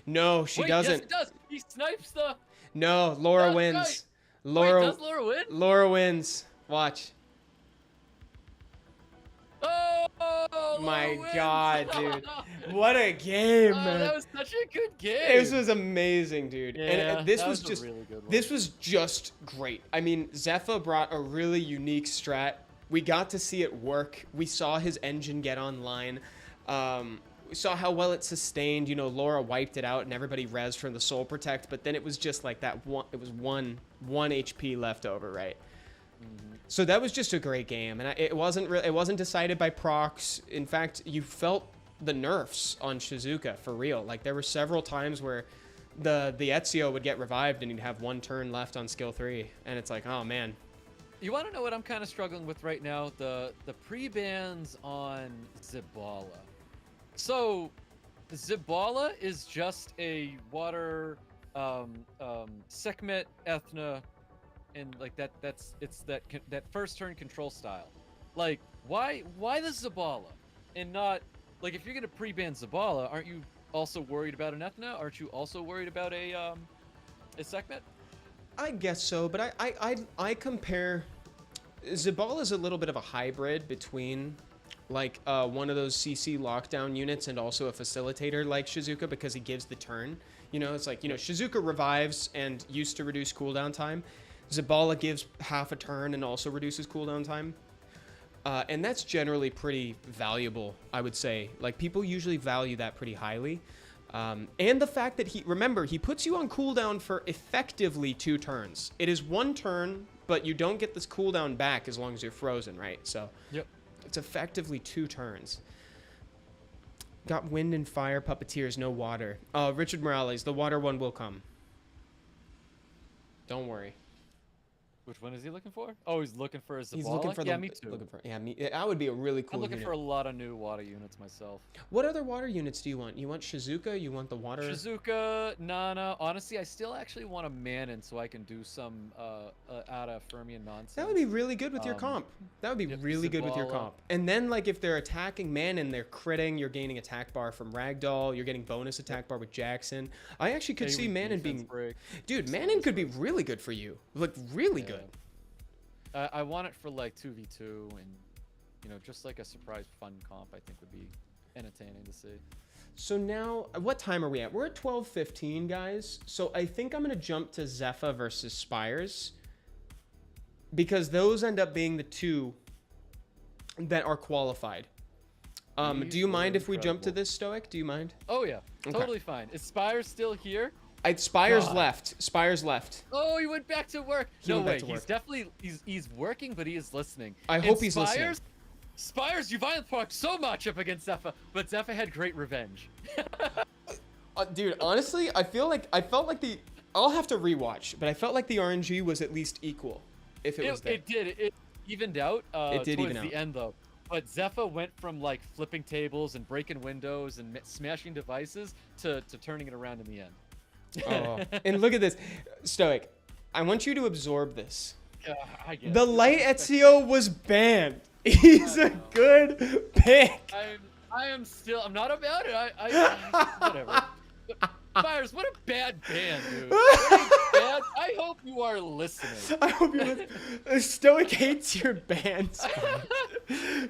No, she doesn't. Yes, it does. He snipes the. No, Laura No, wins. right. Laura, Wait, does Laura win? Laura wins. Watch. Oh My Laura wins. God, dude. What a game, man. That was such a good game. This was amazing, dude. Yeah, And this that was a just really good one. this was just great. I mean, Zepha brought a really unique strat. We got to see it work. We saw his engine get online. We saw how well it sustained. You know, Laura wiped it out and everybody rezzed from the Soul Protect, but then it was just like that one. It was one HP left over, right? Mm-hmm. So that was just a great game, and it wasn't decided by procs. In fact, you felt the nerfs on Shizuka for real. Like, there were several times where the Ezio would get revived and he'd have one turn left on skill 3, and it's like, oh man. You want to know what I'm kind of struggling with right now? The pre-bans on Zibala. So, Zibala is just a water Sekhmet Ethna, and like that's that first turn control style. Like, why the Zibala and not like, if you're gonna pre-ban Zibala, aren't you also worried about an Ethna? Aren't you also worried about a Sekhmet? I guess so, but I compare. Zibala is a little bit of a hybrid between like one of those CC lockdown units and also a facilitator like Shizuka, because he gives the turn. You know, it's like, you know, Shizuka revives and used to reduce cooldown time. Zibala gives half a turn and also reduces cooldown time. And that's generally pretty valuable, I would say. Like, people usually value that pretty highly. And the fact that he puts you on cooldown for effectively 2 turns. It is 1 turn, but you don't get this cooldown back as long as you're frozen, right? So Yep. it's effectively 2 turns. Got wind and fire, puppeteers, no water. Richard Morales, the water one will come. Don't worry. Which one is he looking for? Oh, he's looking for his Zavala? He's looking for yeah, me too. Looking for, yeah, me. That would be a really cool I'm looking unit. for a lot of new water units myself. What other water units do you want? You want Shizuka? You want the water? Shizuka, Nana. Honestly, I still actually want a Manon so I can do some out of Fermion nonsense. That would be really good with your comp. That would be really good with your Zavala. comp. And then, like, if they're attacking Manon, they're critting, you're gaining attack bar from Ragdoll, you're getting bonus attack bar with Jackson. I actually could see Manon being... Dude, Manon could be really good for you. Like, really good. I want it for, like, 2v2 and, you know, just like a surprise fun comp I think would be entertaining to see. So now, what time are we at? We're at 12:15, guys. So I think I'm going to jump to Zepha versus Spiers, because those end up being the two that are qualified. Do you mind if we jump to this, Stoic? Do you mind? Oh, yeah. Okay. Totally fine. Is Spiers still here? Spiers left. Spiers left. Oh, he went back to work. No went back way. to He's work. definitely he's working, but he is listening. I hope he's listening. Spiers, you violent parked so much up against Zepha, but Zepha had great revenge. Dude, honestly, I felt like the... I'll have to rewatch, but I felt like the RNG was at least equal if it was there. It did. It evened out It did towards even the out. end, though. But Zepha went from, like, flipping tables and breaking windows and smashing devices to turning it around in the end. Oh. And look at this. Stoic, I want you to absorb this. I get The it. light Ezio was banned. He's a good pick. I'm not about it. I whatever. But Firas, what a bad band, dude. Bad. I hope you are listening. I hope you listen. Stoic hates your band.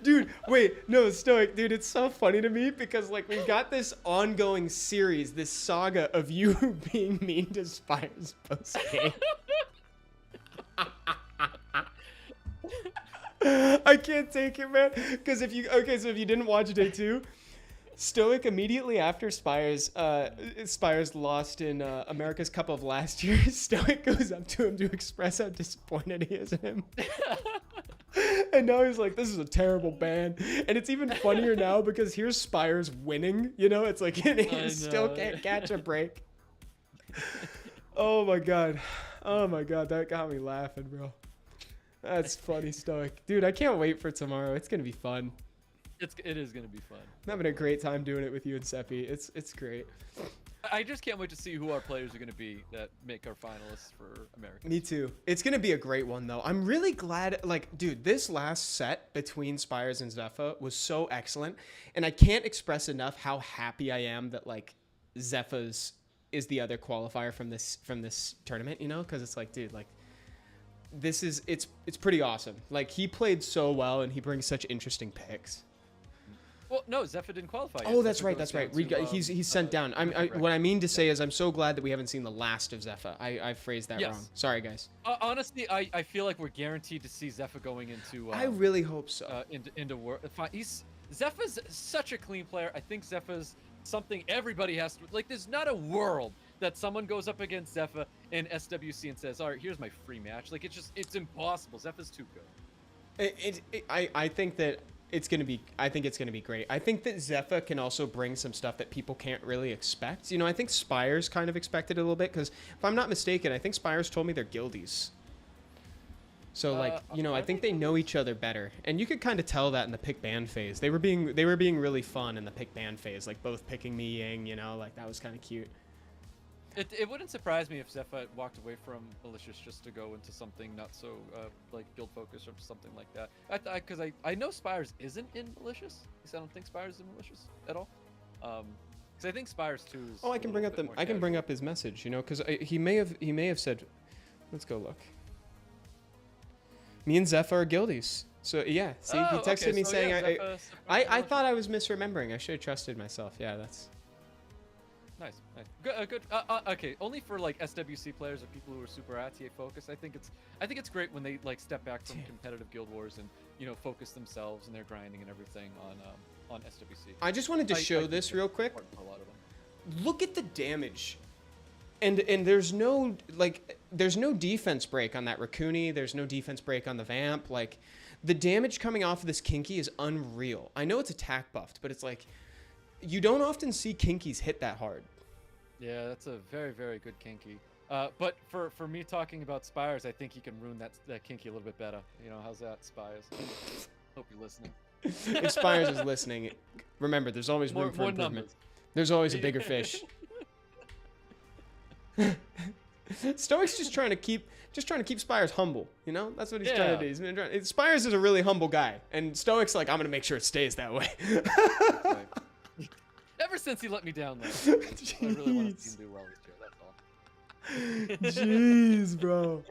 Dude, wait, no, Stoic, dude, it's so funny to me because, like, we've got this ongoing series, this saga of you being mean to Spiers post-game. I can't take it, man. Because if you didn't watch day 2, Stoic immediately after Spiers lost in America's Cup of last year, Stoic goes up to him to express how disappointed he is in him. And now he's like, this is a terrible band. And it's even funnier now because here's Spiers winning. You know, it's like he still can't catch a break. Oh my god. Oh my god, that got me laughing, bro. That's funny, Stoic. Dude, I can't wait for tomorrow. It's going to be fun. It is gonna be fun. I'm having a great time doing it with you and Seppi. It's great. I just can't wait to see who our players are gonna be that make our finalists for America. Me too. It's gonna be a great one though. I'm really glad. Like, dude, this last set between Spiers and Zepha was so excellent, and I can't express enough how happy I am that like Zepha's is the other qualifier from this tournament. You know, because it's like, dude, like this is it's pretty awesome. Like he played so well, and he brings such interesting picks. Well, no, Zepha didn't qualify yet. Oh, that's Zepha right. goes That's right. down to, He's sent down. What I mean to say is I'm so glad that we haven't seen the last of Zepha. I phrased that wrong. Sorry, guys. Honestly, I feel like we're guaranteed to see Zepha going into. I really hope so. Into world. Zepha's such a clean player. I think Zepha's something everybody has to like. There's not a world that someone goes up against Zepha in SWC and says, "All right, here's my free match." Like it's impossible. Zepha's too good. I think that. I think it's gonna be great. I think that Zepha can also bring some stuff that people can't really expect. You know, I think Spiers kind of expected it a little bit because if I'm not mistaken, I think Spiers told me they're guildies. So like, you know, I think they know each other better, and you could kind of tell that in the pick ban phase. They were being really fun in the pick ban phase, like both picking me Ying. You know, like that was kind of cute. It wouldn't surprise me if Zepha walked away from Malicious just to go into something not so like guild focus or something like that. Because I know Spiers isn't in Malicious. I don't think Spiers is in Malicious at all. Because I think Spiers too is. Oh, I can bring up his message. You know, because he may have said, let's go look. Me and Zepha are guildies. So yeah, see, he texted me saying I thought I was misremembering. I should have trusted myself. Yeah, that's. Nice. Good. Okay, only for like SWC players or people who are super ATA focused. I think it's great when they like step back from competitive guild wars and focus themselves and their grinding and everything on SWC. I just wanted to show this real quick. For a lot of them. Look at the damage, and there's no defense break on that Raccoony. There's no defense break on the Vamp. Like the damage coming off of this Kinky is unreal. I know it's attack buffed, but it's like. You don't often see Kinkies hit that hard. Yeah, that's a very, very good Kinky. But for me talking about Spiers, I think he can ruin that Kinky a little bit better. You know, how's that, Spiers? Hope you're listening. If Spiers is listening, remember, there's always room for more improvement. numbers. There's always a bigger fish. Stoic's just trying to keep Spiers humble. You know, that's what he's trying to do. He's been trying. Spiers is a really humble guy, and Stoic's like, I'm gonna make sure it stays that way. Ever since he let me down, though, I really want to see him do well this year. That's all. Jeez, bro.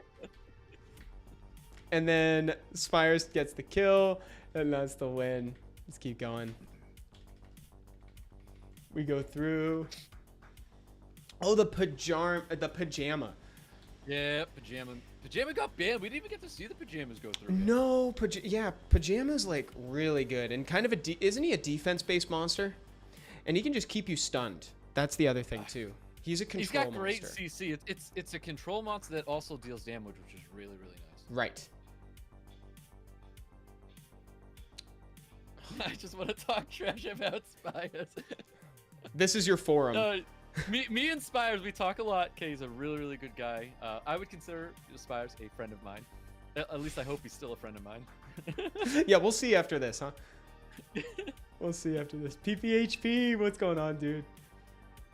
And then Spiers gets the kill, and that's the win. Let's keep going. We go through. Oh, the pajama. Yeah, pajama got banned. We didn't even get to see the pajamas go through. Yet. No, pajama's like really good and kind of isn't he a defense-based monster? And he can just keep you stunned. That's the other thing too. He's a control monster. He's got great CC. It's a control monster that also deals damage, which is really nice. Right. I just want to talk trash about Spiers. This is your forum. Me and Spiers, we talk a lot. Kay's a really good guy. I would consider Spiers a friend of mine. At least I hope he's still a friend of mine. Yeah, we'll see after this, huh? We'll see after this. PPHP, what's going on, dude?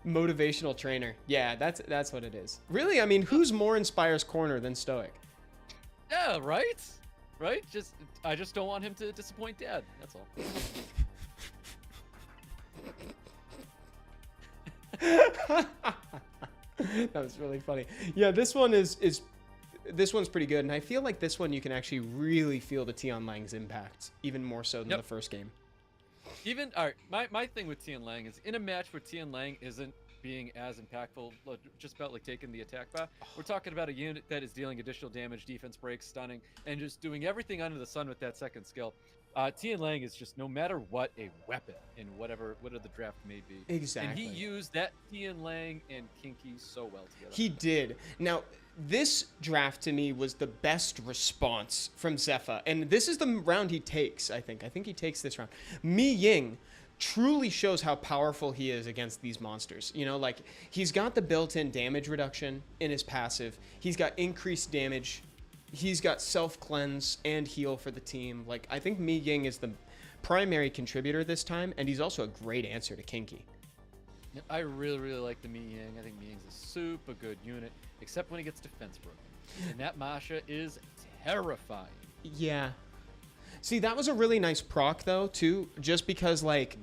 Motivational trainer. Yeah, that's what it is. Really, I mean, who's more in Spiers' corner than Stoic? Yeah, right? Right? I just don't want him to disappoint Dad. That's all. That was really funny. Yeah, this one this one's pretty good, and I feel like this one you can actually really feel the Tian Lang's impact even more so than the first game. All right, my thing with Tian Lang is in a match where Tian Lang isn't being as impactful, just about like taking the attack bar, we're talking about a unit that is dealing additional damage, defense breaks, stunning, and just doing everything under the sun with that second skill. Tian Lang is just, no matter what, a weapon in whatever the draft may be. Exactly. And he used that Tian Lang and Kinky so well together. He did. Now, this draft to me was the best response from Zepha, and this is the round he takes, I think. I think he takes this round. Mi Ying truly shows how powerful he is against these monsters. You know, like, he's got the built-in damage reduction in his passive. He's got increased damage. He's got self-cleanse and heal for the team. Like, I think Mi Ying is the primary contributor this time, and he's also a great answer to Kinky. I really like the Mi Ying. I think Mi Ying's a super good unit, except when he gets defense broken. And that Masha is terrifying. Yeah. See, that was a really nice proc, though, too, just because, like,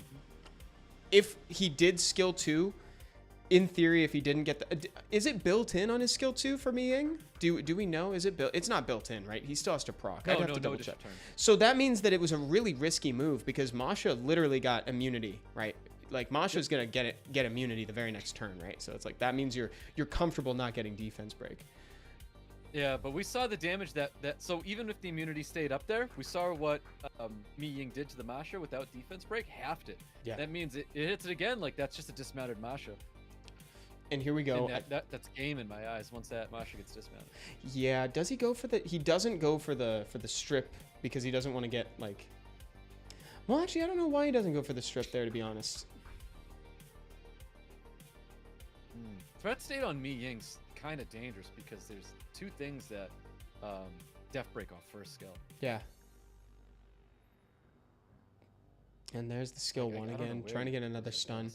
if he did skill 2, in theory, if he didn't get the... Is it built in on his skill 2 for Mi Ying? Do we know? Is it built? It's not built in, right? He still has to proc. I'd have to double check. So that means that it was a really risky move because Masha literally got immunity, right? Like, Masha's gonna get immunity the very next turn, right? So it's like, that means you're comfortable not getting defense break. Yeah, but we saw the damage that so even if the immunity stayed up there, we saw what Mi Ying did to the Masha without defense break, halved it. Yeah. That means it hits it again, like that's just a dismounted Masha. And here we go. And that's game in my eyes once that Masha gets dismounted. Yeah, does he go for the... He doesn't go for the strip because he doesn't want to get, like... Well, actually, I don't know why he doesn't go for the strip there, to be honest. Threat state on Mi Ying's kind of dangerous because there's two things that def break off first skill. Yeah. And there's the skill 1 again, trying to get another stun.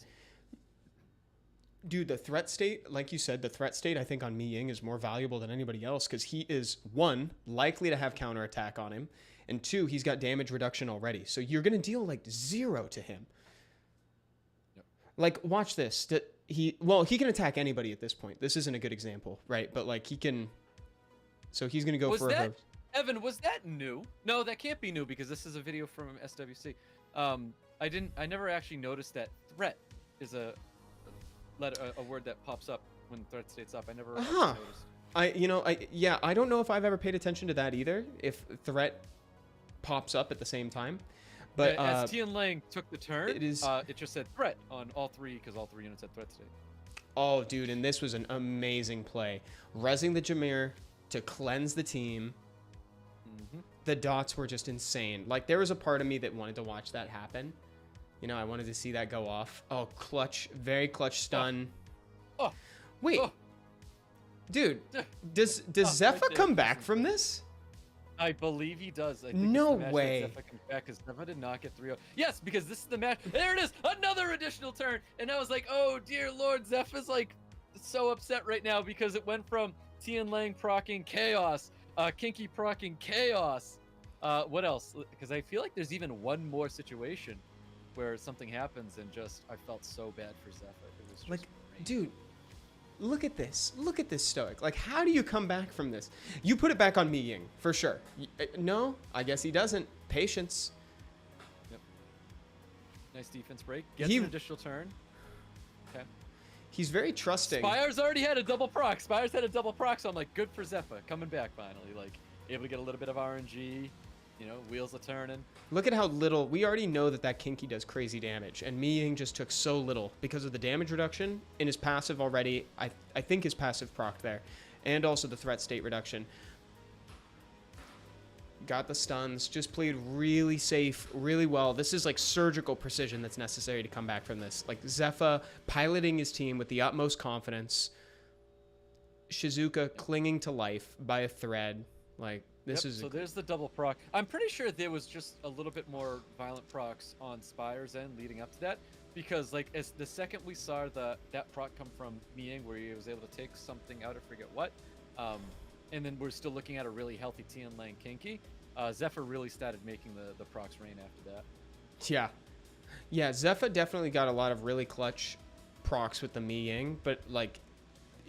Dude, the threat state, like you said, the threat state I think on Mi Ying is more valuable than anybody else because he is, 1, likely to have counterattack on him, and 2, he's got damage reduction already. So you're going to deal like 0 to him. Yep. Like, watch this. He can attack anybody at this point. This isn't a good example, right? But like he can, so he's going to go for a... Evan, was that new? No, that can't be new because this is a video from SWC. I never actually noticed that threat is a word that pops up when threat state's up. I never noticed. I don't know if I've ever paid attention to that either, if threat pops up at the same time. But as Tian Lang took the turn, it just said threat on all 3 because all 3 units had threat state. Oh, dude, and this was an amazing play. Rezzing the Jameer to cleanse the team. Mm-hmm. The dots were just insane. Like, there was a part of me that wanted to watch that happen. You know, I wanted to see that go off. Oh, clutch, very clutch stun. Oh. Wait. Oh. Dude, does Oh, Zepha right there. come back from this? I believe he does. I think No it's the match way. That Zepha comes back because Zepha did not get 3-0. Yes, because this is the match. There it is. Another additional turn. And I was like, oh, dear Lord. Zepha's like so upset right now because it went from Tian Lang procking chaos, Kinky procking chaos. What else? Because I feel like there's even one more situation where something happens and just I felt so bad for Zepha. It was just Like, great. dude, look at this. Look at this Stoic. Like, how do you come back from this? You put it back on Mi Ying, for sure. No, I guess he doesn't. Patience. Yep. Nice defense break. Gets He- an additional turn. Okay. He's very trusting. Spiers already had a double proc. Spiers had a double proc, so I'm like, good for Zepha. Coming back finally. Like, able to get a little bit of RNG. You know, wheels are turning. Look at how little. We already know that Kinky does crazy damage, and Mi Ying just took so little because of the damage reduction in his passive already. I think his passive proc there, and also the threat state reduction. Got the stuns, just played really safe, really well. This is like surgical precision that's necessary to come back from this. Like Zepha piloting his team with the utmost confidence. Shizuka clinging to life by a thread. Like, this is so there's the double proc. I'm pretty sure there was just a little bit more violent procs on Spiers' end leading up to that, because like as the second we saw that proc come from Mi Ying where he was able to take something out, I forget what, and then we're still looking at a really healthy Tian Lang Kinky. Zepha really started making the procs rain after that. Yeah. Yeah, Zepha definitely got a lot of really clutch procs with the Mi Ying, but like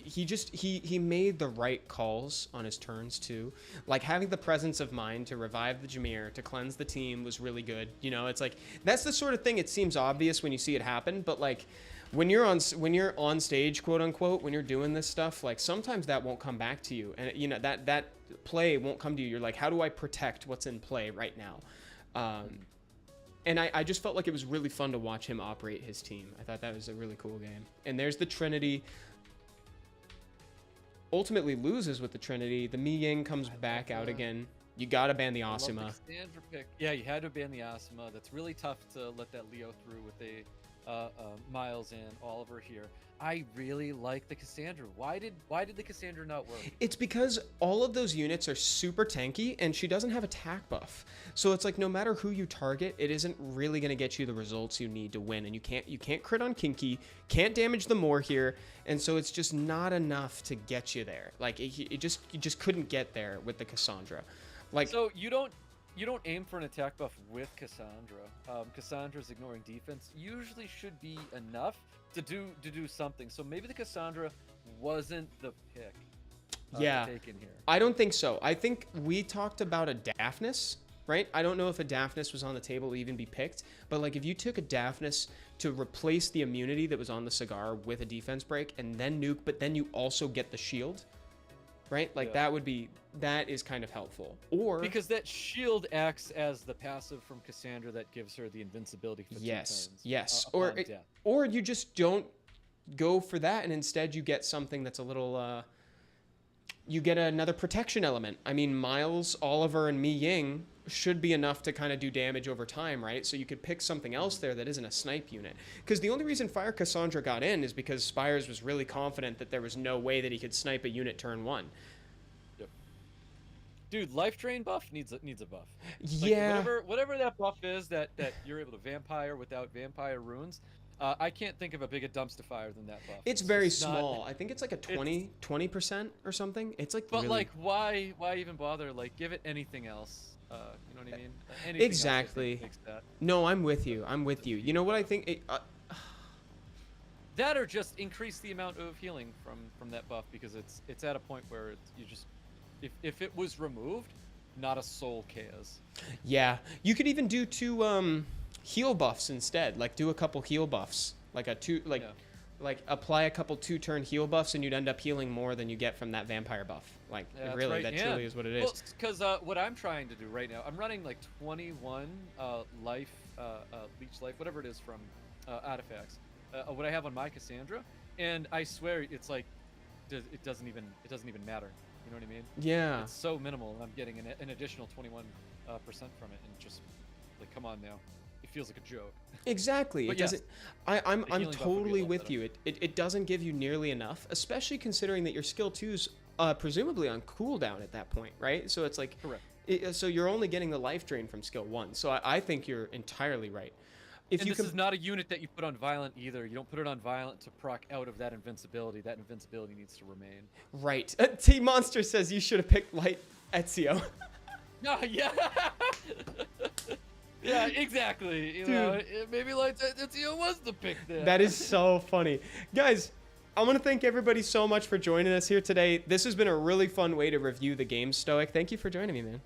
he made the right calls on his turns too. Like having the presence of mind to revive the Jameer, to cleanse the team was really good. You know, it's like that's the sort of thing it seems obvious when you see it happen, but like when you're on stage, quote unquote, when you're doing this stuff, like sometimes that won't come back to you, and you know that play won't come to you. You're like, how do I protect what's in play right now? And I just felt like it was really fun to watch him operate his team. I thought that was a really cool game. And there's the Trinity. Ultimately loses with the Trinity. The Mi Ying comes back out again. You gotta ban the I love the Asuma. Cassandra pick. Yeah, you had to ban the Asuma. That's really tough to let that Leo through with a Miles and Oliver here. I really like the Cassandra. Why did the Cassandra not work? It's because all of those units are super tanky, and she doesn't have attack buff. So it's like no matter who you target, it isn't really gonna get you the results you need to win. And you can't crit on Kinky, can't damage the Moor here, and so it's just not enough to get you there. Like you just couldn't get there with the Cassandra. Like So you don't aim for an attack buff with Cassandra. Cassandra's ignoring defense usually should be enough to do something. So maybe the Cassandra wasn't the pick. Yeah. To take in here. I don't think so. I think we talked about a Daphnis, right? I don't know if a Daphnis was on the table to even be picked, but like if you took a Daphnis to replace the immunity that was on the cigar with a defense break and then nuke, but then you also get the shield, right? Like Yeah. that is kind of helpful. Or Because that shield acts as the passive from Cassandra that gives her the invincibility for 2 yes, turns. yes. Upon death. Or you just don't go for that and instead you get something that's a little you get another protection element. I mean, Miles, Oliver, and Mi Ying should be enough to kind of do damage over time, right? So you could pick something else there that isn't a snipe unit. Because the only reason Fire Cassandra got in is because Spiers was really confident that there was no way that he could snipe a unit turn 1. Yep. Dude, life drain buff needs a buff. Like, Yeah. whatever that buff is that you're able to vampire without vampire runes. I can't think of a bigger dumpster fire than that buff. It's very just not- small. I think it's like a 20% or something. It's like But really... like, why even bother? Like, give it anything else. You know what I mean? Anything else, I think, Exactly. makes that. No, I'm with you. You know what I think? That or just increase the amount of healing from that buff because it's at a point where you just if it was removed, not a soul cares. Yeah. You could even do 2 heal buffs instead. Like do a couple heal buffs. Like like apply a couple 2-turn heal buffs and you'd end up healing more than you get from that vampire buff. Like Yeah, that's really, right. that Yeah. truly is what it is. Well, because what I'm trying to do right now, I'm running like 21 life, leech life, whatever it is from artifacts. What I have on my Cassandra, and I swear it's like it doesn't even matter. You know what I mean? Yeah. It's so minimal, and I'm getting an additional 21% from it, and just like, come on now. feels like a joke. Exactly. But It yes, doesn't. I'm healing buff would be a totally lot with better. you. It doesn't give you nearly enough, especially considering that your skill 2's presumably on cooldown at that point, right? So it's like, Correct. so you're only getting the life drain from skill 1. So I think you're entirely right. If And you this is not a unit that you put on Violent either. You don't put it on Violent to proc out of that invincibility. That invincibility needs to remain. right. T Monster says you should have picked Light Ezio. No, yeah. Yeah, exactly. You know, maybe like Ezio was the pick there. That is so funny. Guys, I want to thank everybody so much for joining us here today. This has been a really fun way to review the game, Stoic. Thank you for joining me, man.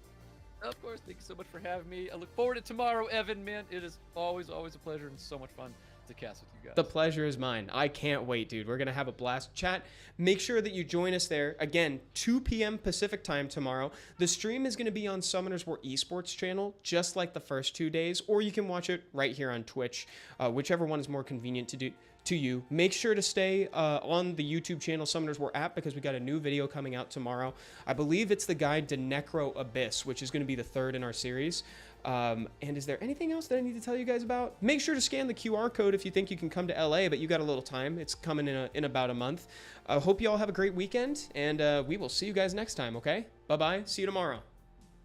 Of course, thank you so much for having me. I look forward to tomorrow, Evan, man. It is always a pleasure and so much fun to cast with you guys. The pleasure is mine. I can't wait, dude. We're going to have a blast. Chat, make sure that you join us there. Again, 2 p.m. Pacific time tomorrow. The stream is going to be on Summoners War Esports channel, just like the first 2 days, or you can watch it right here on Twitch, whichever one is more convenient to you. Make sure to stay on the YouTube channel Summoners War app because we got a new video coming out tomorrow. I believe it's the guide to Necro Abyss, which is going to be the 3rd in our series. And is there anything else that I need to tell you guys about? Make sure to scan the QR code if you think you can come to LA, but you got a little time. It's coming in about a month. Hope you all have a great weekend, and we will see you guys next time, okay? Bye-bye. See you tomorrow.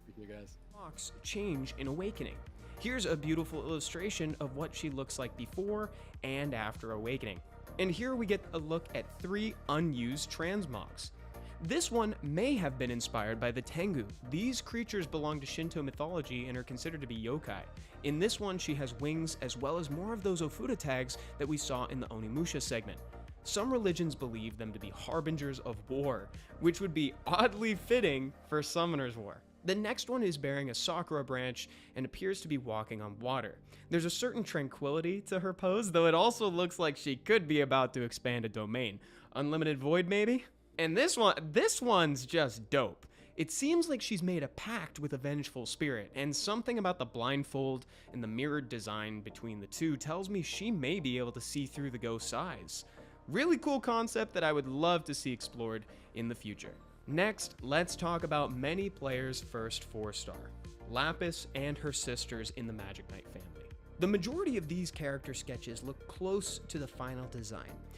Thank you guys. Fox change in Awakening. Here's a beautiful illustration of what she looks like before and after Awakening. And here we get a look at 3 unused transmogs. This one may have been inspired by the Tengu. These creatures belong to Shinto mythology and are considered to be yokai. In this one, she has wings as well as more of those Ofuda tags that we saw in the Onimusha segment. Some religions believe them to be harbingers of war, which would be oddly fitting for Summoner's War. The next one is bearing a Sakura branch and appears to be walking on water. There's a certain tranquility to her pose, though it also looks like she could be about to expand a domain. Unlimited Void, maybe? And this one's just dope. It seems like she's made a pact with a vengeful spirit, and something about the blindfold and the mirrored design between the two tells me she may be able to see through the ghost's eyes. Really cool concept that I would love to see explored in the future. Next, let's talk about many players' first 4-star, Lapis and her sisters in the Magic Knight family. The majority of these character sketches look close to the final design.